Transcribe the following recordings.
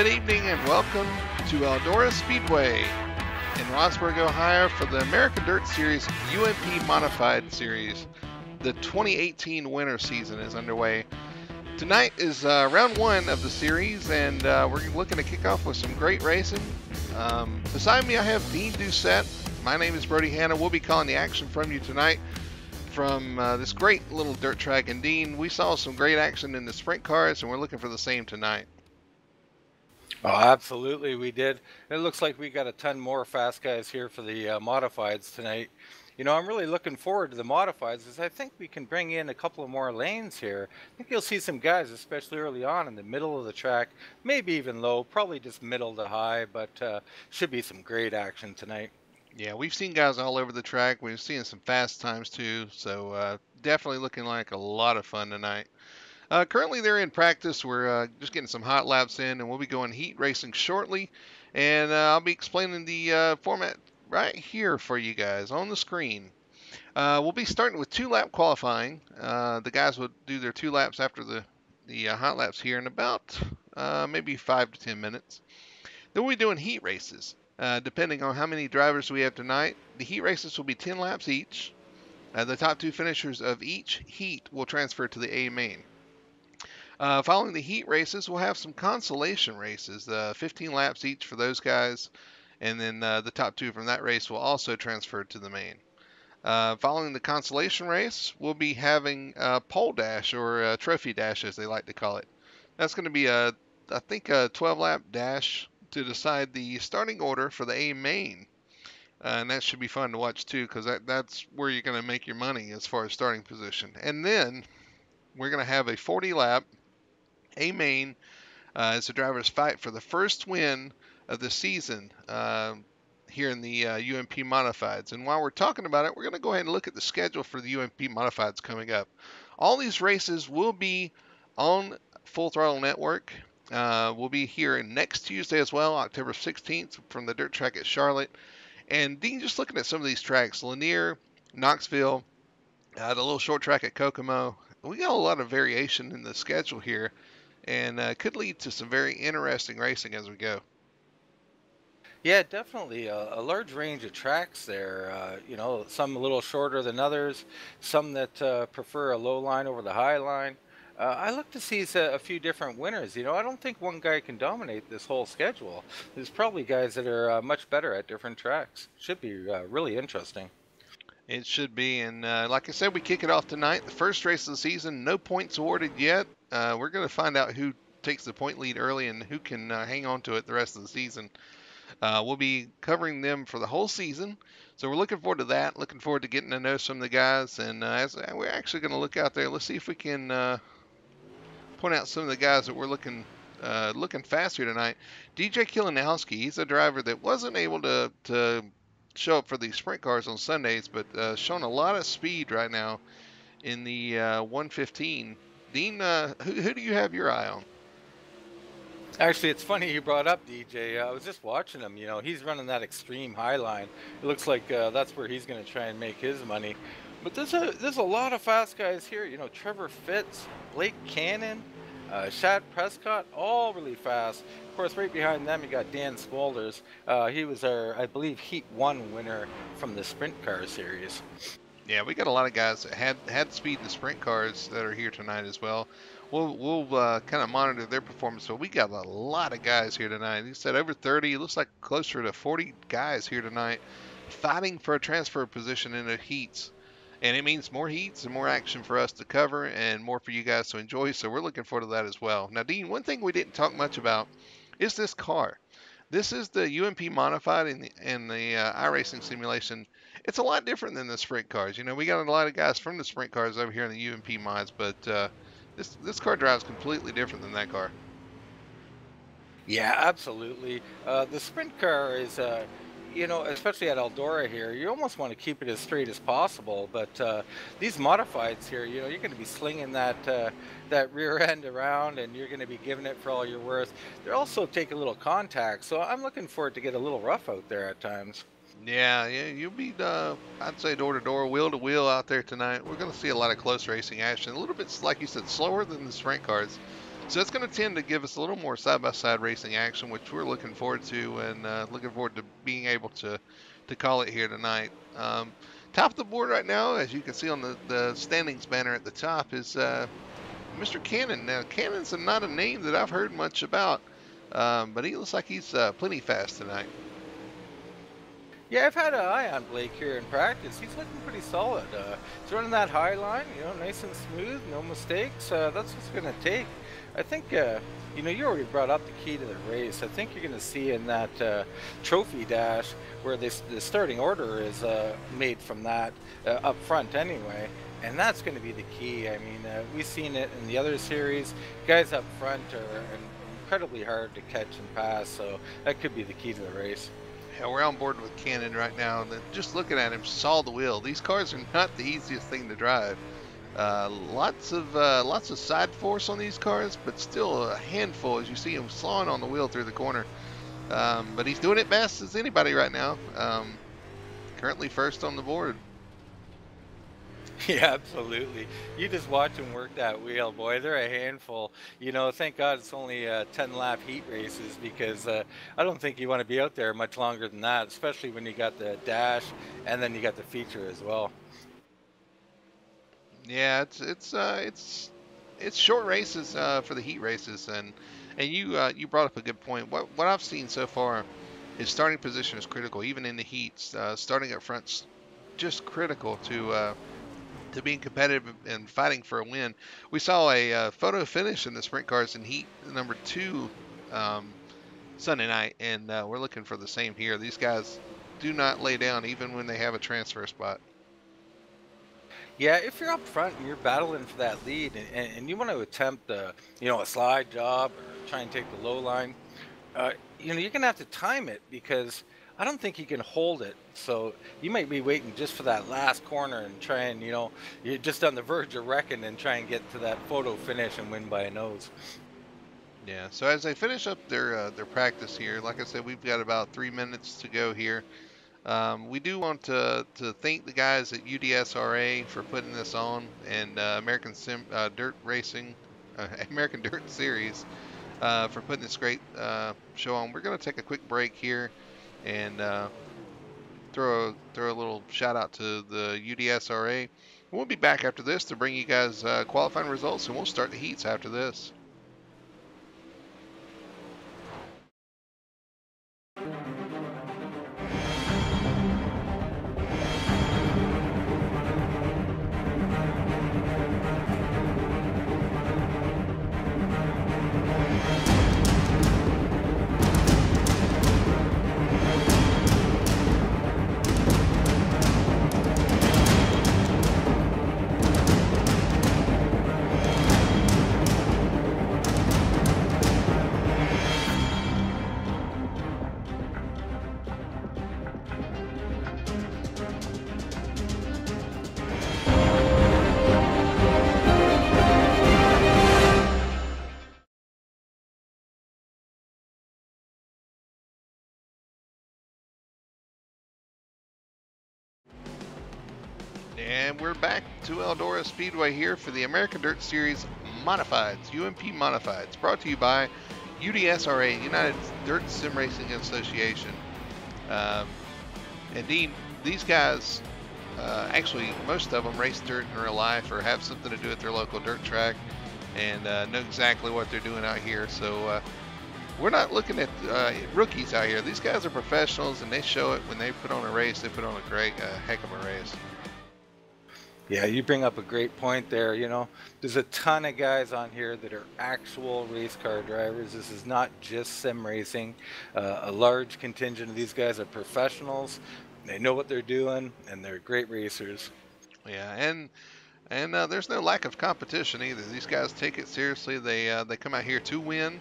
Good evening and welcome to Eldora Speedway in Rossburg, Ohio for the American Dirt Series UMP Modified Series. The 2018 winter season is underway. Tonight is round one of the series, and we're looking to kick off with some great racing. Beside me I have Dean Doucette. My name is Brody Hanna. We'll be calling the action from you tonight from this great little dirt track. And Dean, we saw some great action in the sprint cars, and we're looking for the same tonight. Oh, absolutely, we did. It looks like we got a ton more fast guys here for the modifieds tonight. You know, I'm really looking forward to the modifieds because I think we can bring in a couple of more lanes here. I think you'll see some guys, especially early on in the middle of the track, maybe even low, probably just middle to high, but should be some great action tonight. Yeah, we've seen guys all over the track. We've seen some fast times too, so definitely looking like a lot of fun tonight. Currently, they're in practice. We're just getting some hot laps in, and we'll be going heat racing shortly. And I'll be explaining the format right here for you guys on the screen. We'll be starting with 2-lap qualifying. The guys will do their 2 laps after the hot laps here in about maybe 5 to 10 minutes. Then we'll be doing heat races. Depending on how many drivers we have tonight, the heat races will be 10 laps each. The top 2 finishers of each heat will transfer to the A main. Following the heat races, we'll have some consolation races, 15 laps each for those guys, and then the top 2 from that race will also transfer to the main. Following the consolation race, we'll be having a pole dash, or a trophy dash as they like to call it. That's going to be, I think, a 12-lap dash to decide the starting order for the A main. And that should be fun to watch too, because that's where you're going to make your money as far as starting position. And then we're going to have a 40-lap A main as the drivers fight for the first win of the season here in the UMP Modifieds. And while we're talking about it, we're going to go ahead and look at the schedule for the UMP Modifieds coming up. All these races will be on Full Throttle Network. We'll be here next Tuesday as well, October 16th, from the dirt track at Charlotte. And Dean, just looking at some of these tracks, Lanier, Knoxville, the little short track at Kokomo, we got a lot of variation in the schedule here, and could lead to some very interesting racing as we go. Yeah, definitely a large range of tracks there. You know, some a little shorter than others, some that prefer a low line over the high line. I look to see a few different winners. You know, I don't think one guy can dominate this whole schedule. There's probably guys that are much better at different tracks. Should be really interesting. It should be, and like I said, we kick it off tonight. The first race of the season, no points awarded yet. We're going to find out who takes the point lead early and who can hang on to it the rest of the season. We'll be covering them for the whole season, so we're looking forward to that. Looking forward to getting to know some of the guys, and as we're actually going to look out there. Let's see if we can point out some of the guys that we're looking fast here tonight. DJ Kilinowski, he's a driver that wasn't able to show up for the sprint cars on Sundays, but showing a lot of speed right now in the 115. Dean, who do you have your eye on? Actually, it's funny you brought up DJ. I was just watching him. You know, he's running that extreme high line. It looks like that's where he's going to try and make his money. But there's a lot of fast guys here. You know, Trevor Fitz, Blake Cannon, Shad Prescott, all really fast. Of course, right behind them, you got Dan Squalders. He was our, I believe, Heat 1 winner from the Sprint Car Series. Yeah, we got a lot of guys that had speed in the sprint cars that are here tonight as well. We'll kind of monitor their performance, but we got a lot of guys here tonight. He said over 30. It looks like closer to 40 guys here tonight fighting for a transfer position in the heats. And it means more heats and more action for us to cover and more for you guys to enjoy. So we're looking forward to that as well. Now, Dean, one thing we didn't talk much about is this car. This is the UMP Modified in the iRacing simulation. It's a lot different than the sprint cars. You know, we got a lot of guys from the sprint cars over here in the UMP mods, but this car drives completely different than that car. Yeah, absolutely. The Sprint Car is, you know, especially at Eldora here, you almost want to keep it as straight as possible. But these modifieds here, you know, you're going to be slinging that rear end around, and you're going to be giving it for all you're worth. They also take a little contact, so I'm looking for it to get a little rough out there at times. Yeah, you'll be, I'd say, door to door, wheel to wheel out there tonight. We're going to see a lot of close racing action. A little bit, like you said, slower than the sprint cars. So it's going to tend to give us a little more side-by-side racing action, which we're looking forward to, and looking forward to being able to call it here tonight. Top of the board right now, as you can see on the standings banner at the top, is Mr. Cannon. Now, Cannon's not a name that I've heard much about, but he looks like he's plenty fast tonight. Yeah, I've had an eye on Blake here in practice. He's looking pretty solid. He's running that high line, nice and smooth, no mistakes. That's what it's going to take. I think, you already brought up the key to the race. I think you're going to see in that trophy dash where the starting order is made from that up front anyway. And that's going to be the key. I mean, we've seen it in the other series. Guys up front are incredibly hard to catch and pass, so that could be the key to the race. Yeah, we're on board with Cannon right now, and just looking at him, saw the wheel. These cars are not the easiest thing to drive. Lots of side force on these cars, but still a handful as you see him slawing on the wheel through the corner. But he's doing it best as anybody right now. Currently first on the board. Yeah, absolutely. You just watch them work that wheel, boy. They're a handful. Thank God it's only 10-lap heat races because I don't think you want to be out there much longer than that, especially when you got the dash and then you got the feature as well. Yeah, it's short races for the heat races, and you brought up a good point. What I've seen so far is starting position is critical, even in the heats. Starting up front's just critical to being competitive and fighting for a win. We saw a photo finish in the sprint cars in heat number 2 Sunday night, and we're looking for the same here. These guys do not lay down even when they have a transfer spot. Yeah, if you're up front and you're battling for that lead and you want to attempt a slide job or try and take the low line, you're going to have to time it because I don't think you can hold it. So you might be waiting just for that last corner and try and, you're just on the verge of wrecking and try and get to that photo finish and win by a nose. Yeah, so as they finish up their practice here, like I said, we've got about 3 minutes to go here. We do want to thank the guys at UDSRA for putting this on, and American Dirt Racing, American Dirt Series for putting this great show on. We're going to take a quick break here and throw a little shout out to the UDSRA. We'll be back after this to bring you guys qualifying results, and we'll start the heats after this. And we're back to Eldora Speedway here for the American Dirt Series Modifieds, UMP Modifieds, brought to you by UDSRA, United Dirt Sim Racing Association. Indeed, these guys, actually most of them race dirt in real life or have something to do at their local dirt track and know exactly what they're doing out here. So we're not looking at rookies out here. These guys are professionals, and they show it when they put on a race. They put on a great, heck of a race. Yeah, you bring up a great point there. There's a ton of guys on here that are actual race car drivers. This is not just sim racing. A large contingent of these guys are professionals. They know what they're doing, and they're great racers. Yeah, and there's no lack of competition either. These guys take it seriously. They come out here to win.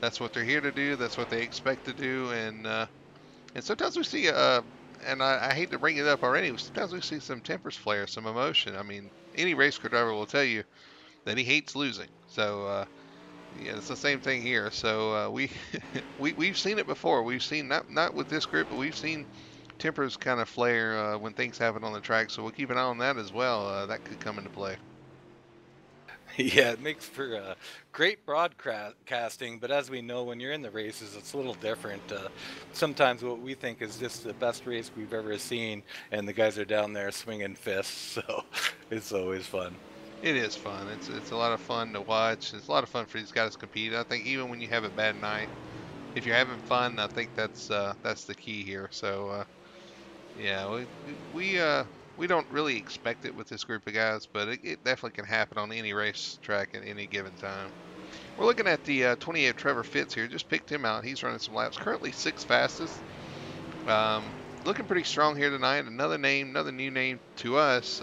That's what they're here to do. That's what they expect to do. And sometimes we see and I hate to bring it up already, sometimes we see some tempers flare, some emotion. I mean, any race car driver will tell you that he hates losing. So, yeah, it's the same thing here. So we've seen it before. We've seen, not with this group, but we've seen tempers kind of flare when things happen on the track. So we'll keep an eye on that as well. That could come into play. Yeah, it makes for great broadcasting, but as we know, when you're in the races, it's a little different. Sometimes what we think is just the best race we've ever seen, and the guys are down there swinging fists, so it's always fun. It is fun. It's a lot of fun to watch. It's a lot of fun for these guys to compete. I think even when you have a bad night, if you're having fun, I think that's the key here. So yeah, we don't really expect it with this group of guys, but it definitely can happen on any racetrack at any given time. We're looking at the 28 Trevor Fitz here. Just picked him out. He's running some laps. Currently sixth fastest. Looking pretty strong here tonight. Another name, another new name to us.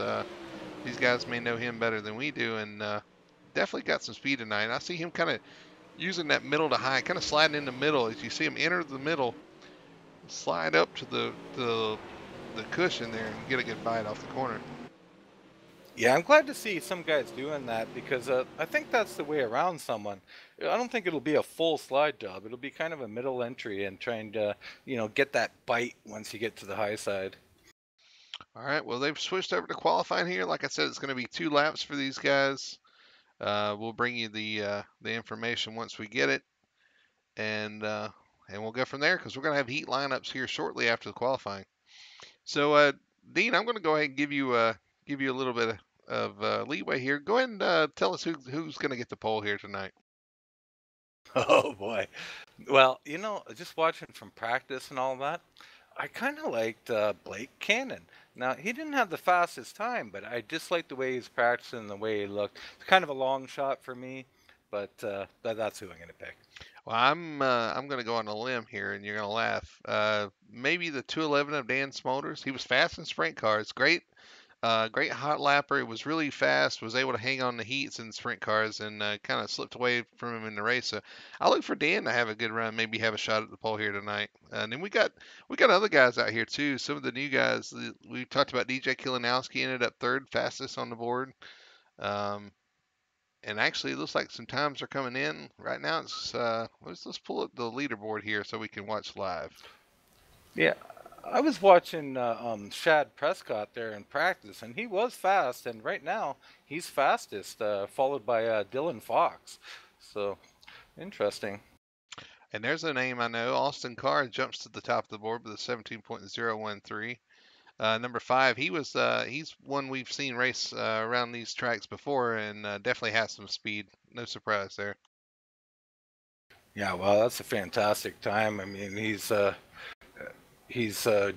These guys may know him better than we do, and definitely got some speed tonight. I see him kind of using that middle to high, kind of sliding in the middle. As you see him enter the middle, slide up to the cushion there and get a good bite off the corner. Yeah, I'm glad to see some guys doing that because I think that's the way around someone. I don't think it'll be a full slide job. It'll be kind of a middle entry and trying to, get that bite once you get to the high side. All right, well, they've switched over to qualifying here. Like I said, it's going to be 2 laps for these guys. We'll bring you the information once we get it, and we'll go from there because we're going to have heat lineups here shortly after the qualifying. So, Dean, I'm going to go ahead and give you a little bit of leeway here. Go ahead and tell us who's going to get the pole here tonight. Oh boy. Well, just watching from practice and all that, I kind of liked Blake Cannon. Now, he didn't have the fastest time, but I just liked the way he's practicing and the way he looked. It's kind of a long shot for me, but that's who I'm going to pick. Well, I'm going to go on a limb here, and you're going to laugh. Maybe the 211 of Dan Smolders. He was fast in sprint cars. Great hot lapper. It was really fast. Was able to hang on the heats in sprint cars, and kind of slipped away from him in the race. So I look for Dan to have a good run. Maybe have a shot at the pole here tonight. And then we got other guys out here too. Some of the new guys. We talked about DJ Kilinowski ended up third fastest on the board. Um, and actually, it looks like some times are coming in right now. It's let's pull up the leaderboard here so we can watch live. Yeah, I was watching Shad Prescott there in practice, and he was fast. And right now, he's fastest, followed by Dylan Fox. So interesting. And there's a name I know. Austin Carr jumps to the top of the board with a 17.013. Number 5, he's one we've seen race around these tracks before, and definitely has some speed. No surprise there. Yeah, well, that's a fantastic time. I mean, he's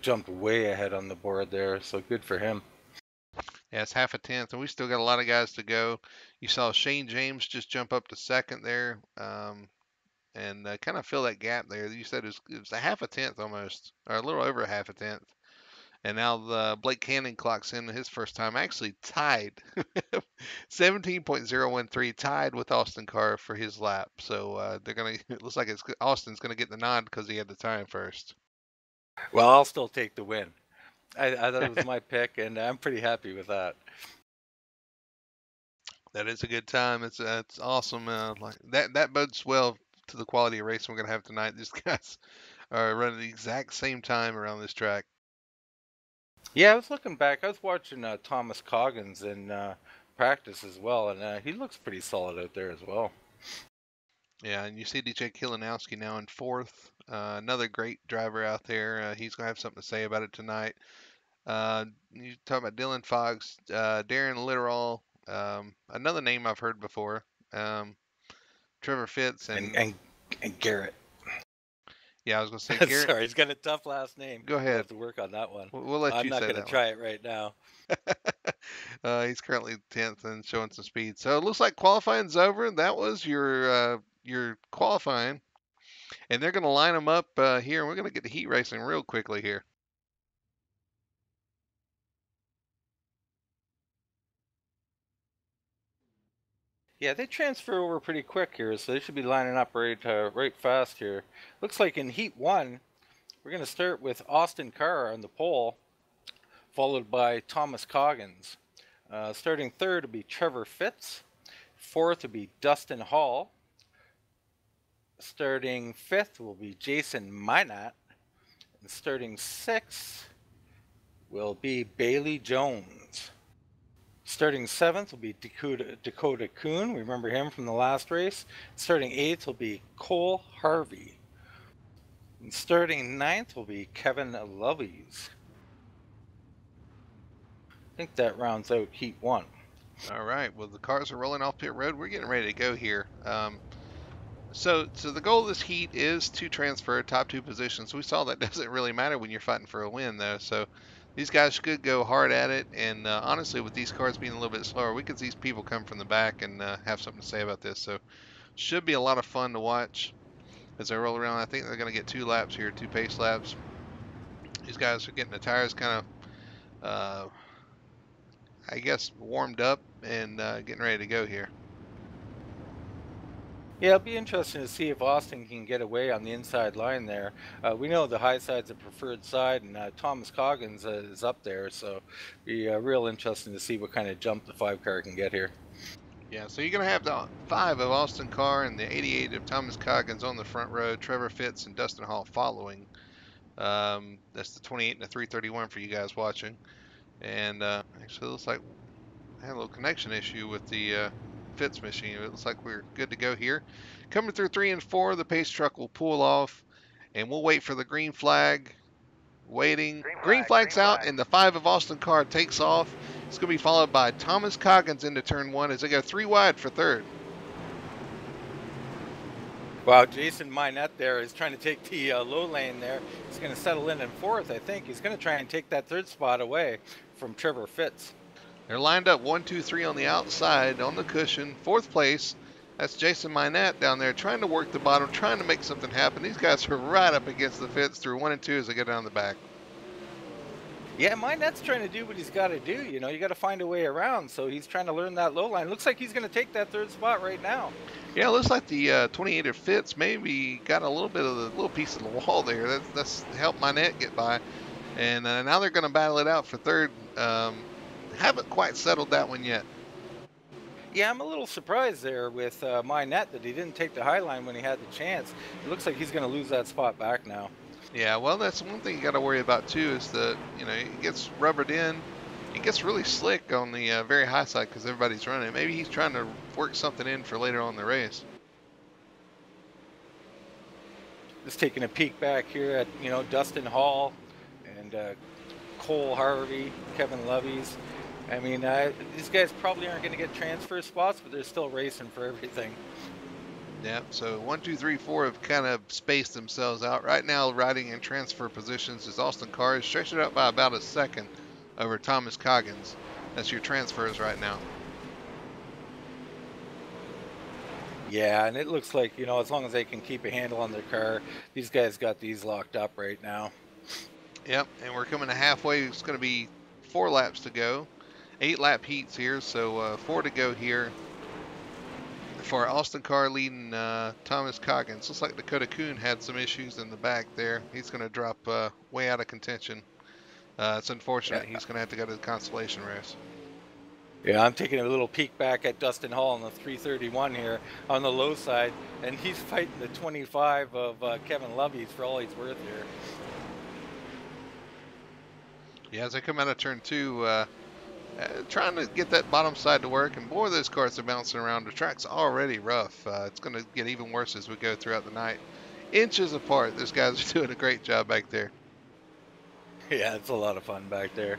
jumped way ahead on the board there, so good for him. Yeah, it's half a tenth, and we still got a lot of guys to go. You saw Shane James just jump up to second there, and kind of fill that gap there. You said it was a half a tenth almost, or a little over a half a tenth. And now the Blake Cannon clocks in his first time, actually tied, 17.013, tied with Austin Carr for his lap. So they're gonna. It looks like Austin's gonna get the nod because he had the time first. Well, I'll still take the win. I thought it was my pick, and I'm pretty happy with that. That is a good time. It's awesome. Like that bodes well to the quality of race we're gonna have tonight. These guys are running the exact same time around this track. Yeah, I was looking back. I was watching Thomas Coggins in practice as well, and he looks pretty solid out there as well. Yeah, and you see DJ Kilinowski now in fourth. Another great driver out there. He's gonna have something to say about it tonight. You talk about Dylan Fox, Darren Litterall, another name I've heard before. Trevor Fitz, And and and and Garrett. yeah, I was gonna say Garrett. Sorry, he's got a tough last name. Go I'll ahead. have to work on that one. We'll let I'm you not say going to that one. try it right now. He's currently 10th and showing some speed. So it looks like qualifying's over. That was your qualifying, and they're going to line them up here, and we're going to get to heat racing real quickly here. Yeah, they transfer over pretty quick here, so they should be lining up right fast here. Looks like in Heat 1, we're going to start with Austin Carr on the pole, followed by Thomas Coggins. Starting third will be Trevor Fitz. Fourth will be Dustin Hall. Starting fifth will be Jason Minot. And starting sixth will be Bailey Jones. Starting 7th will be Dakota Kuhn. Remember him from the last race. Starting 8th will be Cole Harvey. And starting 9th will be Kevin Loveys. I think that rounds out Heat 1. All right. Well, the cars are rolling off pit road. We're getting ready to go here. So the goal of this heat is to transfer top two positions. We saw that doesn't really matter when you're fighting for a win, though. So these guys could go hard at it. And honestly, with these cars being a little bit slower, we could see people come from the back and have something to say about this. So should be a lot of fun to watch as they roll around. I think they're going to get 2 laps here, 2 pace laps. These guys are getting the tires kind of, I guess, warmed up and getting ready to go here. Yeah, it'll be interesting to see if Austin can get away on the inside line there. We know the high side's a preferred side, and Thomas Coggins is up there, so be real interesting to see what kind of jump the 5 car can get here. Yeah, so you're going to have the 5 of Austin Carr and the 88 of Thomas Coggins on the front row, Trevor Fitz and Dustin Hall following. That's the 28 and the 331 for you guys watching. And actually, it looks like I had a little connection issue with the Fitz machine. It looks like we're good to go here. Coming through 3 and 4, the pace truck will pull off, and we'll wait for the green flag. Waiting. Green flag's out, and the 5 of Austin Carr takes off. It's going to be followed by Thomas Coggins into turn 1 as they go 3 wide for third. Wow, Jason Minette there is trying to take the low lane there. He's going to settle in 4th, I think. He's going to try and take that 3rd spot away from Trevor Fitz. They're lined up 1, 2, 3 on the outside on the cushion. 4th place. That's Jason Minette down there trying to work the bottom, trying to make something happen. These guys are right up against the Fitz through 1 and 2 as they go down the back. Yeah, Minette's trying to do what he's got to do. You know, you got to find a way around. So he's trying to learn that low line. Looks like he's going to take that 3rd spot right now. Yeah, it looks like the 28 of Fitz maybe got a little bit of the little piece of the wall there. That's helped Minette get by. And now they're going to battle it out for third. Haven't quite settled that one yet. Yeah, I'm a little surprised there with Minette that he didn't take the high line when he had the chance. It looks like he's going to lose that spot back now. Yeah, well, that's one thing you got to worry about too is that, you know, it gets rubbered in. It gets really slick on the very high side because everybody's running. Maybe he's trying to work something in for later on in the race. Just taking a peek back here at, you know, Dustin Hall and Cole Harvey, Kevin Loveys. I mean, these guys probably aren't going to get transfer spots, but they're still racing for everything. Yeah, so 1, 2, 3, 4 have kind of spaced themselves out. Right now, riding in transfer positions is Austin Carr. Is stretched it out by about a second over Thomas Coggins. That's your transfers right now. Yeah, and it looks like, you know, as long as they can keep a handle on their car, these guys got these locked up right now. Yep, and we're coming to halfway. It's going to be 4 laps to go. 8-lap heats here, so 4 to go here for Austin Carr leading Thomas Coggins. Looks like Dakota Kuhn had some issues in the back there. He's going to drop way out of contention. It's unfortunate. Yeah. He's going to have to go to the consolation race. Yeah, I'm taking a little peek back at Dustin Hall in the 331 here on the low side, and he's fighting the 25 of Kevin Loveys for all he's worth here. Yeah, as I come out of turn 2, trying to get that bottom side to work, and boy, those cars are bouncing around. The track's already rough. It's going to get even worse as we go throughout the night. Inches apart. Those guys are doing a great job back there. Yeah, it's a lot of fun back there.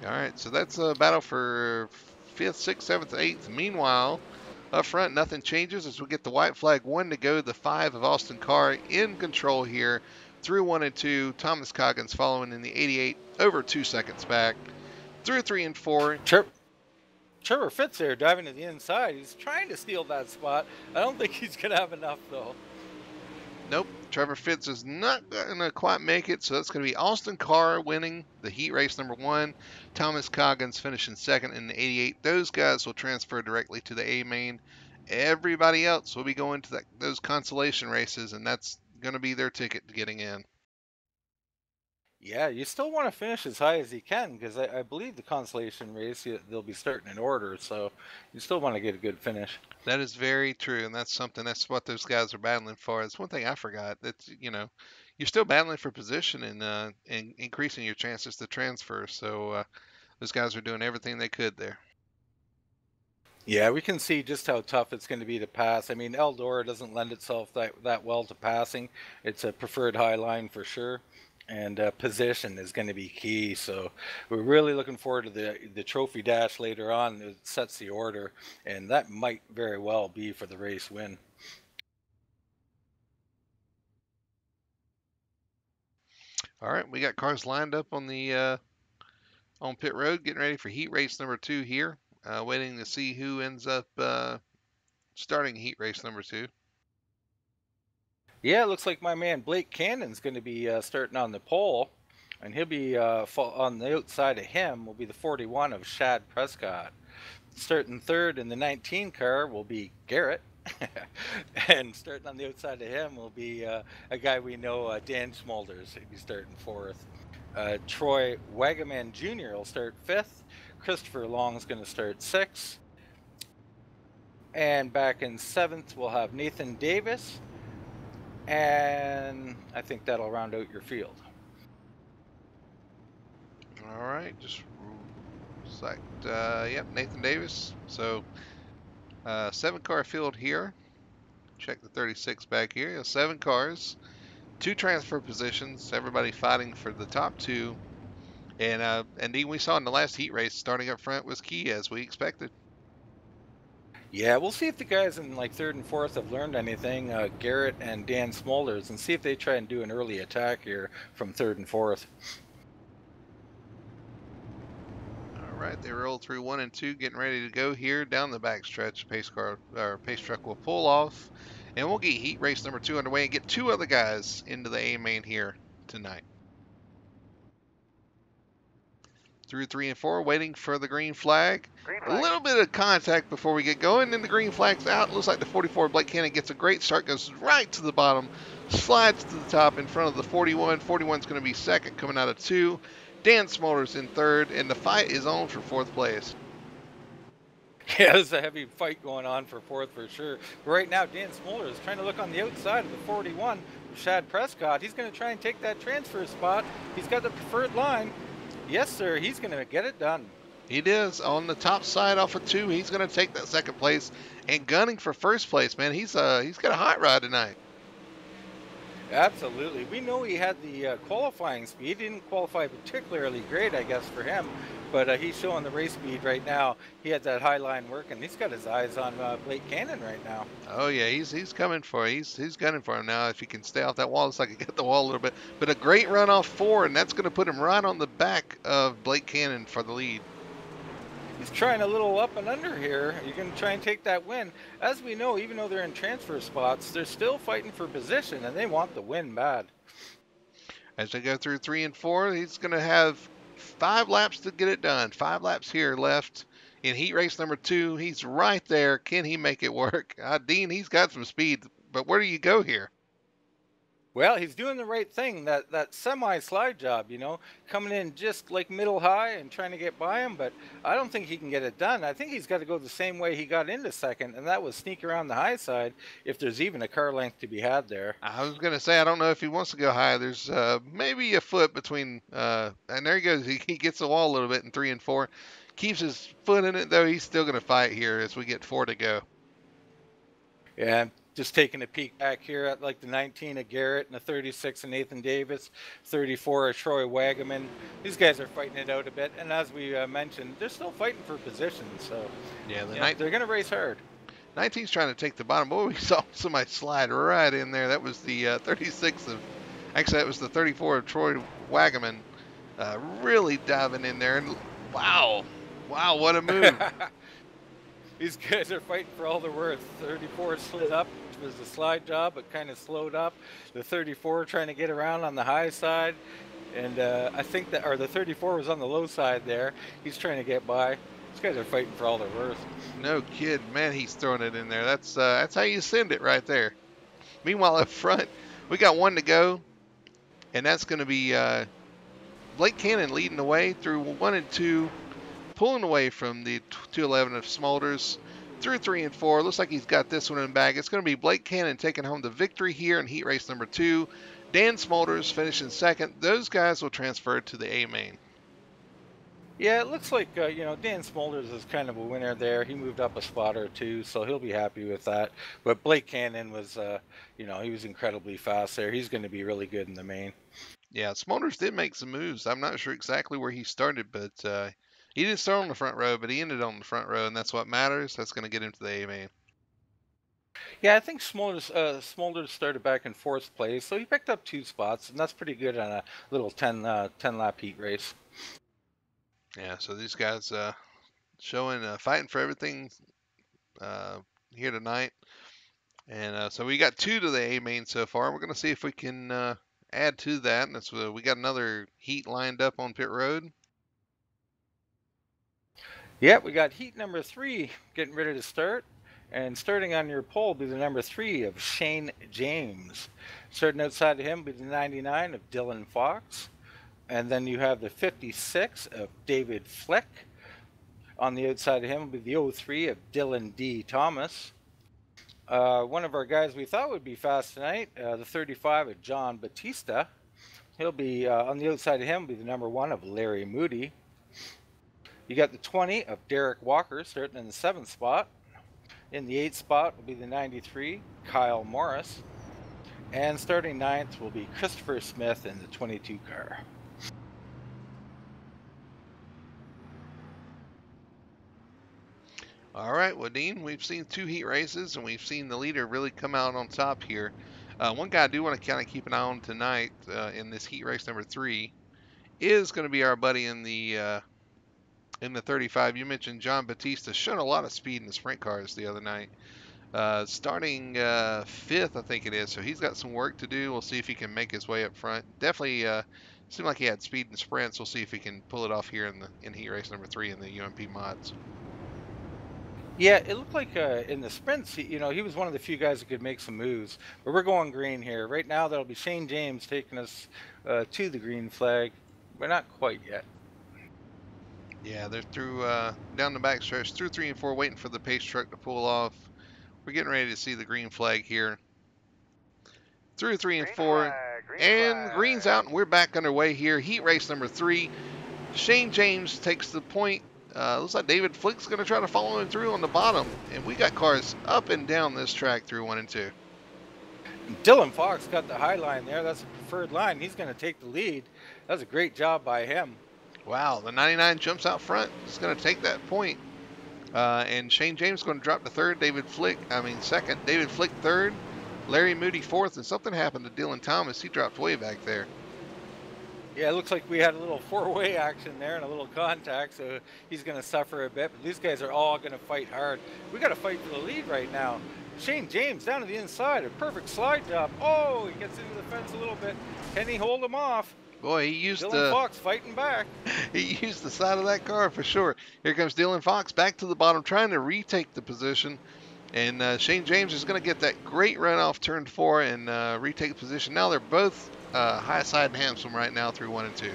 All right, so that's a battle for 5th, 6th, 7th, 8th. Meanwhile, up front, nothing changes as we get the white flag 1 to go. The 5 of Austin Carr in control here through 1 and 2. Thomas Coggins following in the 88 over 2 seconds back. Through 3 and 4. Trevor Fitz there driving to the inside. He's trying to steal that spot. I don't think he's going to have enough, though. Nope, Trevor Fitz is not going to quite make it, so it's going to be Austin Carr winning the heat race number 1. Thomas Coggins finishing 2nd in the 88. Those guys will transfer directly to the A main. Everybody else will be going to those consolation races, and that's going to be their ticket to getting in. Yeah, you still want to finish as high as you can because I believe the consolation race, they'll be starting in order, so you still want to get a good finish. That is very true, and that's what those guys are battling for. It's one thing I forgot. That's, you know, you're still battling for position and increasing your chances to transfer. So Those guys are doing everything they could there. Yeah, we can see just how tough it's going to be to pass. I mean, Eldora doesn't lend itself that well to passing. It's a preferred high line for sure, and position is going to be key. So we're really looking forward to the trophy dash later on. It sets the order, and that might very well be for the race win. All right, we got cars lined up on the on pit road, getting ready for heat race number 2 here. Waiting to see who ends up starting heat race number 2. Yeah, it looks like my man Blake Cannon's going to be starting on the pole, and he'll be on the outside of him will be the 41 of Shad Prescott. Starting third in the 19 car will be Garrett. And starting on the outside of him will be a guy we know, Dan Smulders. He'll be starting fourth. Troy Wagaman Jr. will start fifth. Christopher Long is going to start sixth. And back in seventh, we'll have Nathan Davis. And I think that'll round out your field. All right, just select, yep, Nathan Davis. So 7-car field here. Check the 36 back here. 7 cars, 2 transfer positions. Everybody fighting for the top 2. And indeed, we saw in the last heat race, starting up front was key as we expected. Yeah, we'll see if the guys in like third and fourth have learned anything, Garrett and Dan Smulders, and see if they try and do an early attack here from third and fourth. All right, they roll through 1 and 2, getting ready to go here down the back stretch. Pace truck will pull off, and we'll get heat race number 2 underway and get 2 other guys into the A main here tonight. Through 3 and 4, waiting for the green flag. A little bit of contact before we get going, and the green flag's out. Looks like the 44 Blake Cannon gets a great start, goes right to the bottom, slides to the top in front of the 41. 41's going to be second, coming out of 2. Dan Smulders in third, and the fight is on for 4th place. Yeah, there's a heavy fight going on for fourth for sure. But right now, Dan Smulders is trying to look on the outside of the 41. Shad Prescott, he's going to try and take that transfer spot. He's got the preferred line. Yes, sir, he's going to get it done. He is on the top side off of 2. He's going to take that 2nd place and gunning for 1st place, man. He's got a hot rod tonight. Absolutely. We know he had the qualifying speed. He didn't qualify particularly great, I guess, for him. But he's showing the race speed right now. He had that high line working. He's got his eyes on Blake Cannon right now. Oh, yeah, he's coming for it. He's gunning for him now. If he can stay off that wall, looks like he got the wall a little bit. But a great run off 4, and that's going to put him right on the back of Blake Cannon for the lead. He's trying a little up and under here. You're going to try and take that win. As we know, even though they're in transfer spots, they're still fighting for position, and they want the win bad. As they go through 3 and 4, he's going to have 5 laps to get it done. 5 laps here left in heat race number 2. He's right there. Can he make it work? Dean, he's got some speed, but where do you go here? Well, he's doing the right thing, that semi-slide job, coming in just like middle high and trying to get by him, but I don't think he can get it done. I think he's got to go the same way he got into second, and that was sneak around the high side if there's even a car length to be had there. I was going to say, I don't know if he wants to go high. There's maybe a foot between, and there he goes. He gets the wall a little bit in 3 and 4. Keeps his foot in it, though. He's still going to fight here as we get 4 to go. Yeah, just taking a peek back here at like the 19 of Garrett and the 36 of Nathan Davis, 34 of Troy Wagaman. These guys are fighting it out a bit, and as we mentioned, they're still fighting for position. So yeah, they're going to race hard. 19's trying to take the bottom. Boy, we saw somebody slide right in there. That was the 36 of, actually that was the 34 of Troy Wagaman, really diving in there. And wow, what a move. These guys are fighting for all they're worth. 34 slid up. It was a slide job, but kind of slowed up. The 34 trying to get around on the high side. And I think that, or the 34 was on the low side there. He's trying to get by. These guys are fighting for all they're worth. No kid, man, he's throwing it in there. That's how you send it right there. Meanwhile, up front, we got 1 to go. And that's going to be Blake Cannon leading the way through 1 and 2. Pulling away from the 211 of Smulders through 3 and 4. Looks like he's got this one in the bag. It's going to be Blake Cannon taking home the victory here in heat race number 2. Dan Smulders finishing second. Those guys will transfer to the A main. Yeah, it looks like Dan Smolders is kind of a winner there. He moved up a spot or two, so he'll be happy with that. But Blake Cannon was, he was incredibly fast there. He's going to be really good in the main. Yeah, Smulders did make some moves. I'm not sure exactly where he started, but he didn't start on the front row, but he ended on the front row, and that's what matters. That's going to get him to the A main. Yeah, I think Smolders started back in fourth place, so he picked up 2 spots, and that's pretty good on a little 10 lap heat race. Yeah, so these guys showing fighting for everything uh, here tonight, and so we got 2 to the A main so far. We're going to see if we can add to that. And that's we got another heat lined up on pit road. Yeah, we got heat number 3 getting ready to start. And starting on your pole will be the number 3 of Shane James. Starting outside of him will be the 99 of Dylan Fox. And then you have the 56 of David Flick. On the outside of him will be the 03 of Dylan D. Thomas. One of our guys we thought would be fast tonight, the 35 of John Batista. He'll be on the outside of him will be the number 1 of Larry Moody. You got the 20 of Derek Walker starting in the 7th spot. In the 8th spot will be the 93, Kyle Morris. And starting 9th will be Christopher Smith in the 22 car. All right, well, Dean, we've seen 2 heat races, and we've seen the leader really come out on top here. One guy I do want to kind of keep an eye on tonight in this heat race number 3 is going to be our buddy in the 35. You mentioned John Batista showed a lot of speed in the sprint cars the other night. Starting 5th, I think it is. So he's got some work to do. We'll see if he can make his way up front. Definitely seemed like he had speed in sprints. We'll see if he can pull it off here in heat race number 3 in the UMP mods. Yeah, it looked like in the sprints, he was one of the few guys that could make some moves. But we're going green here. Right now, that'll be Shane James taking us to the green flag. We're not quite yet. Yeah, they're through down the back stretch, through 3 and 4, waiting for the pace truck to pull off. We're getting ready to see the green flag here. Through 3 and 4, and green's out, and we're back underway here. Heat race number 3. Shane James takes the point. Looks like David Flick's going to try to follow him through on the bottom. And we got cars up and down this track through 1 and 2. Dylan Fox got the high line there. That's a preferred line. He's going to take the lead. That was a great job by him. Wow, the 99 jumps out front. He's going to take that point. And Shane James going to drop to third. Second. David Flick third. Larry Moody fourth. And something happened to Dylan Thomas. He dropped way back there. Yeah, it looks like we had a little 4-way action there and a little contact, so he's going to suffer a bit. But these guys are all going to fight hard. We got to fight for the lead right now. Shane James down to the inside, a perfect slide job. Oh, he gets into the fence a little bit. Can he hold him off? Boy, he used Dylan Fox fighting back. He used the side of that car for sure. Here comes Dylan Fox back to the bottom, trying to retake the position. And Shane James is going to get that great run off turn 4 and retake position. Now they're both high side and handsome right now through 1 and 2.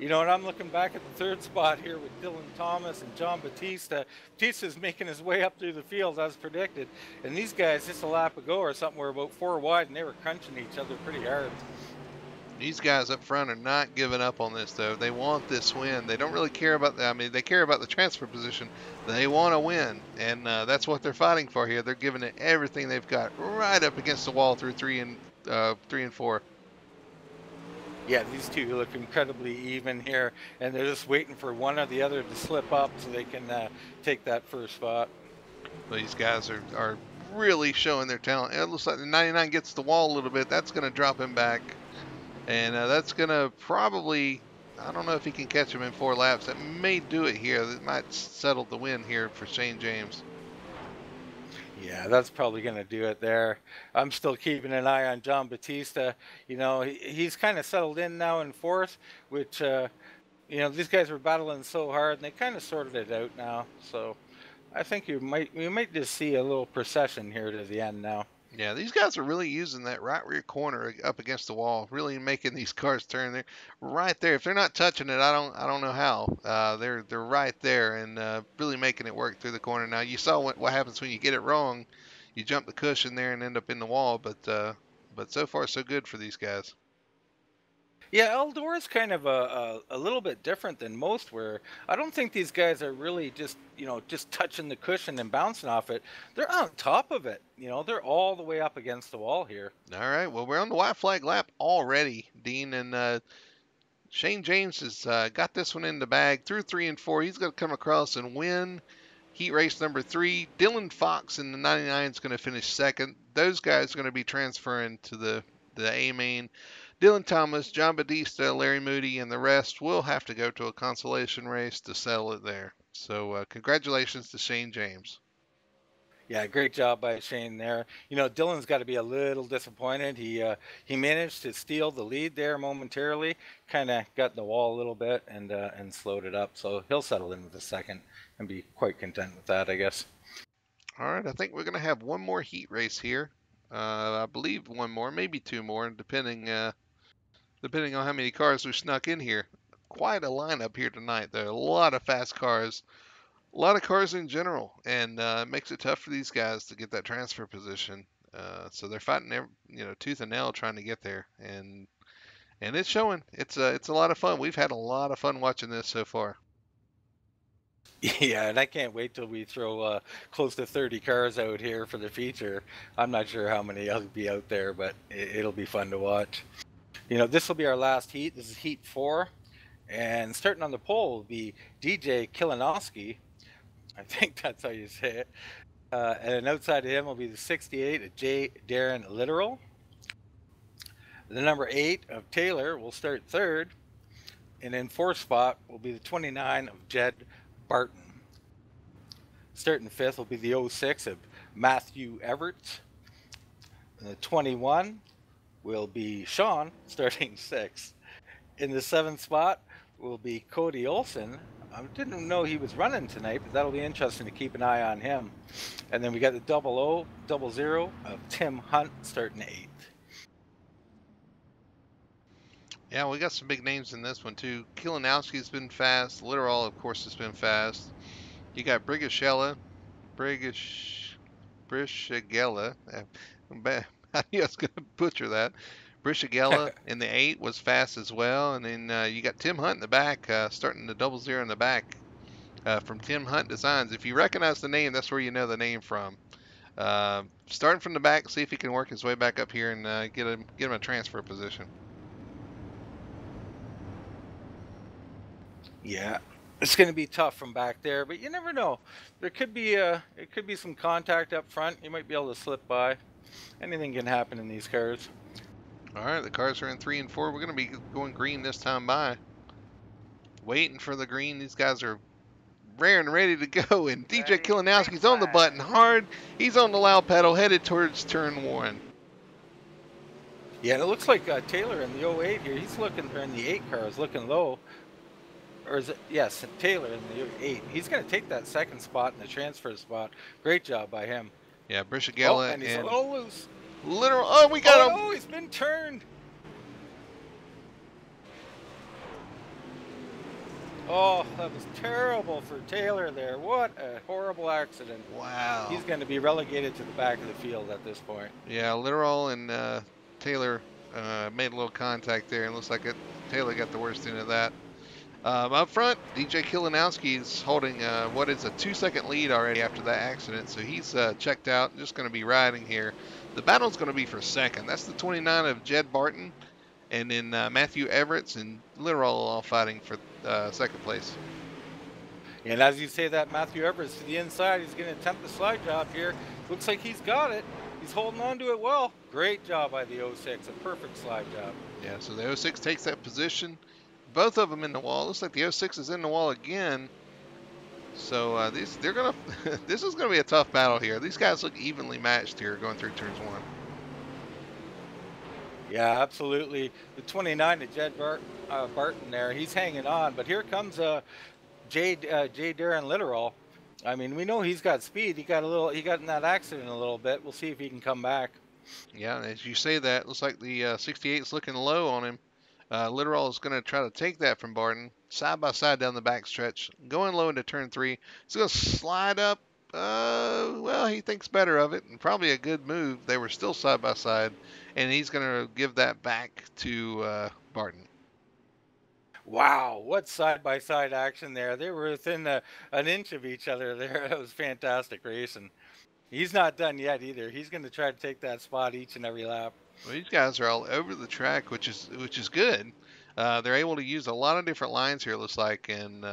And I'm looking back at the 3rd spot here with Dylan Thomas and John Batista. Batista's making his way up through the field as predicted. And these guys, just a lap ago or something, were about 4 wide, and they were crunching each other pretty hard. These guys up front are not giving up on this, though. They want this win. They don't really care about they care about the transfer position. They want to win, and that's what they're fighting for here. They're giving it everything they've got right up against the wall through 3 and 4. Yeah, these two look incredibly even here, and they're just waiting for one or the other to slip up so they can take that first spot. Well, these guys are really showing their talent. It looks like the 99 gets the wall a little bit. That's going to drop him back. And that's going to probably, I don't know if he can catch him in 4 laps. That may do it here. That might settle the win here for Shane James. Yeah, that's probably going to do it there. I'm still keeping an eye on John Batista. He's kind of settled in now in 4th, which, these guys were battling so hard, and they kind of sorted it out now. So I think we might just see a little procession here to the end now. Yeah, these guys are really using that right rear corner up against the wall, really making these cars turn. They're right there. If they're not touching it, I don't know how. They're right there and really making it work through the corner. Now you saw what happens when you get it wrong. You jump the cushion there and end up in the wall. But so far so good for these guys. Yeah, Eldora's kind of a little bit different than most, where I don't think these guys are really just, just touching the cushion and bouncing off it. They're on top of it. They're all the way up against the wall here. All right, well, we're on the white flag lap already, Dean, and Shane James has got this one in the bag through 3 and 4. He's going to come across and win heat race number 3. Dylan Fox in the 99 is going to finish second. Those guys are going to be transferring to the A main. Dylan Thomas, John Batista, Larry Moody, and the rest will have to go to a consolation race to settle it there. So congratulations to Shane James. Yeah, great job by Shane there. Dylan's got to be a little disappointed. He managed to steal the lead there momentarily, kind of got in the wall a little bit and slowed it up. So he'll settle in with a second and be quite content with that, I guess. All right, I think we're going to have one more heat race here. I believe one more, maybe two more, depending on how many cars we snuck in here. Quite a lineup here tonight, though. A lot of fast cars, a lot of cars in general, and it makes it tough for these guys to get that transfer position. So they're fighting, tooth and nail trying to get there, and it's showing. It's a lot of fun. We've had a lot of fun watching this so far. Yeah, and I can't wait till we throw close to 30 cars out here for the feature. I'm not sure how many will be out there, but it'll be fun to watch. This will be our last heat. This is heat 4. And starting on the pole will be DJ Kilinowski. I think that's how you say it. And outside of him will be the 68 J. Darren Literal. The number 8 of Taylor will start third. And in fourth spot will be the 29 of Jed Barton. Starting fifth will be the 06 of Matthew Everett. And the 21 will be Sean, starting sixth. In the seventh spot will be Cody Olson. I didn't know he was running tonight, but that'll be interesting to keep an eye on him. And then we got the 0000 of Tim Hunt starting eighth. Yeah, we got some big names in this one too. Kilinowski's been fast. Literal, of course, has been fast. You got Brigashella, Brishagella. I was going to butcher that. Brishagella in the 8 was fast as well. And then you got Tim Hunt in the back, starting the 00 in the back from Tim Hunt Designs. If you recognize the name, that's where you know the name from. Starting from the back, see if he can work his way back up here and get him a transfer position. Yeah, it's going to be tough from back there, but you never know. There could be it could be some contact up front. You might be able to slip by. Anything can happen in these cars. All right, the cars are in 3 and 4. We're going to be going green this time by. Waiting for the green. These guys are raring and ready to go. And DJ Kilinowski's on the button hard. He's on the loud pedal, headed towards turn 1. Yeah, and it looks like Taylor in the 08 here. He's looking, or in the 8 car is looking low. Or is it? Yes, Taylor in the 8. He's going to take that second spot in the transfer spot. Great job by him. Yeah, Brishagella and he's a little loose. Literal. Oh, we got him. Oh, he's been turned. Oh, that was terrible for Taylor there. What a horrible accident. Wow. He's going to be relegated to the back of the field at this point. Yeah, Literal and Taylor made a little contact there, and looks like Taylor got the worst end of that. Up front, DJ Kilinowski is holding what is a 2-second lead already after that accident, so he's checked out, just going to be riding here. The battle's going to be for second. That's the 29 of Jed Barton, and then Matthew Everett and Literal all fighting for second place. And as you say that, Matthew Everett to the inside. He's going to attempt the slide job here. Looks like he's got it. He's holding on to it well. Great job by the 06. A perfect slide job. Yeah, so the 06 takes that position. Both of them in the wall. Looks like the 06 is in the wall again. So this is gonna be a tough battle here. These guys look evenly matched here going through turns 1. Yeah, absolutely. The 29 to Jed Barton there, he's hanging on. But here comes J. Darren Literal. I mean, we know he's got speed. He got in that accident a little bit. We'll see if he can come back. Yeah, as you say that, looks like the 68 is looking low on him. Literal is going to try to take that from Barton, side by side down the back stretch, going low into turn 3. He's going to slide up. Well, he thinks better of it, and probably a good move. They were still side by side, and he's going to give that back to Barton. Wow, what side-by-side action there. They were within an inch of each other there. That was fantastic racing. He's not done yet either. He's going to try to take that spot each and every lap. Well, these guys are all over the track, which is good. They're able to use a lot of different lines here, it looks like, and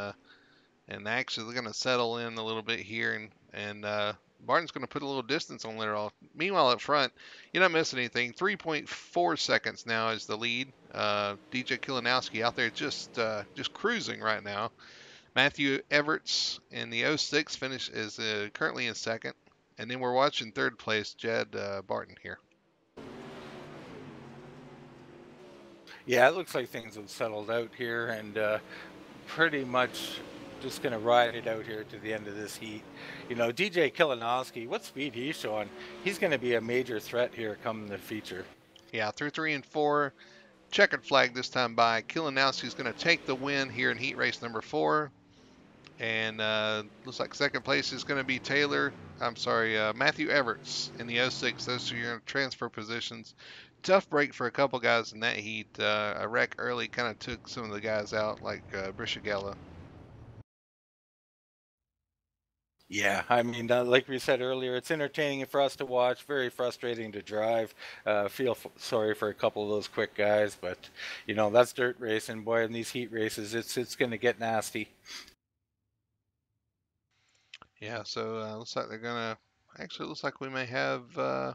actually they're going to settle in a little bit here, and Barton's going to put a little distance on Litterall. Meanwhile, up front, you're not missing anything. 3.4 seconds now is the lead. DJ Kilinowski out there just cruising right now. Matthew Everts in the '06 finish is currently in second, and then we're watching third place Jed Barton here. Yeah, it looks like things have settled out here, and pretty much just going to ride it out here to the end of this heat. You know, DJ Kilinowski, what speed he's showing, he's going to be a major threat here come the feature. Yeah, through 3 and 4. Checkered flag this time by Kilinowski's going to take the win here in heat race number 4. And looks like second place is going to be Matthew Everts in the '06. Those are your transfer positions. Tough break for a couple guys in that heat. A wreck early kind of took some of the guys out, like Brishagella. Yeah, I mean, like we said earlier, it's entertaining for us to watch, very frustrating to drive. Sorry for a couple of those quick guys, but, you know, that's dirt racing. Boy, in these heat races, it's going to get nasty. Yeah, so looks like they're going to... Actually, it looks like we may have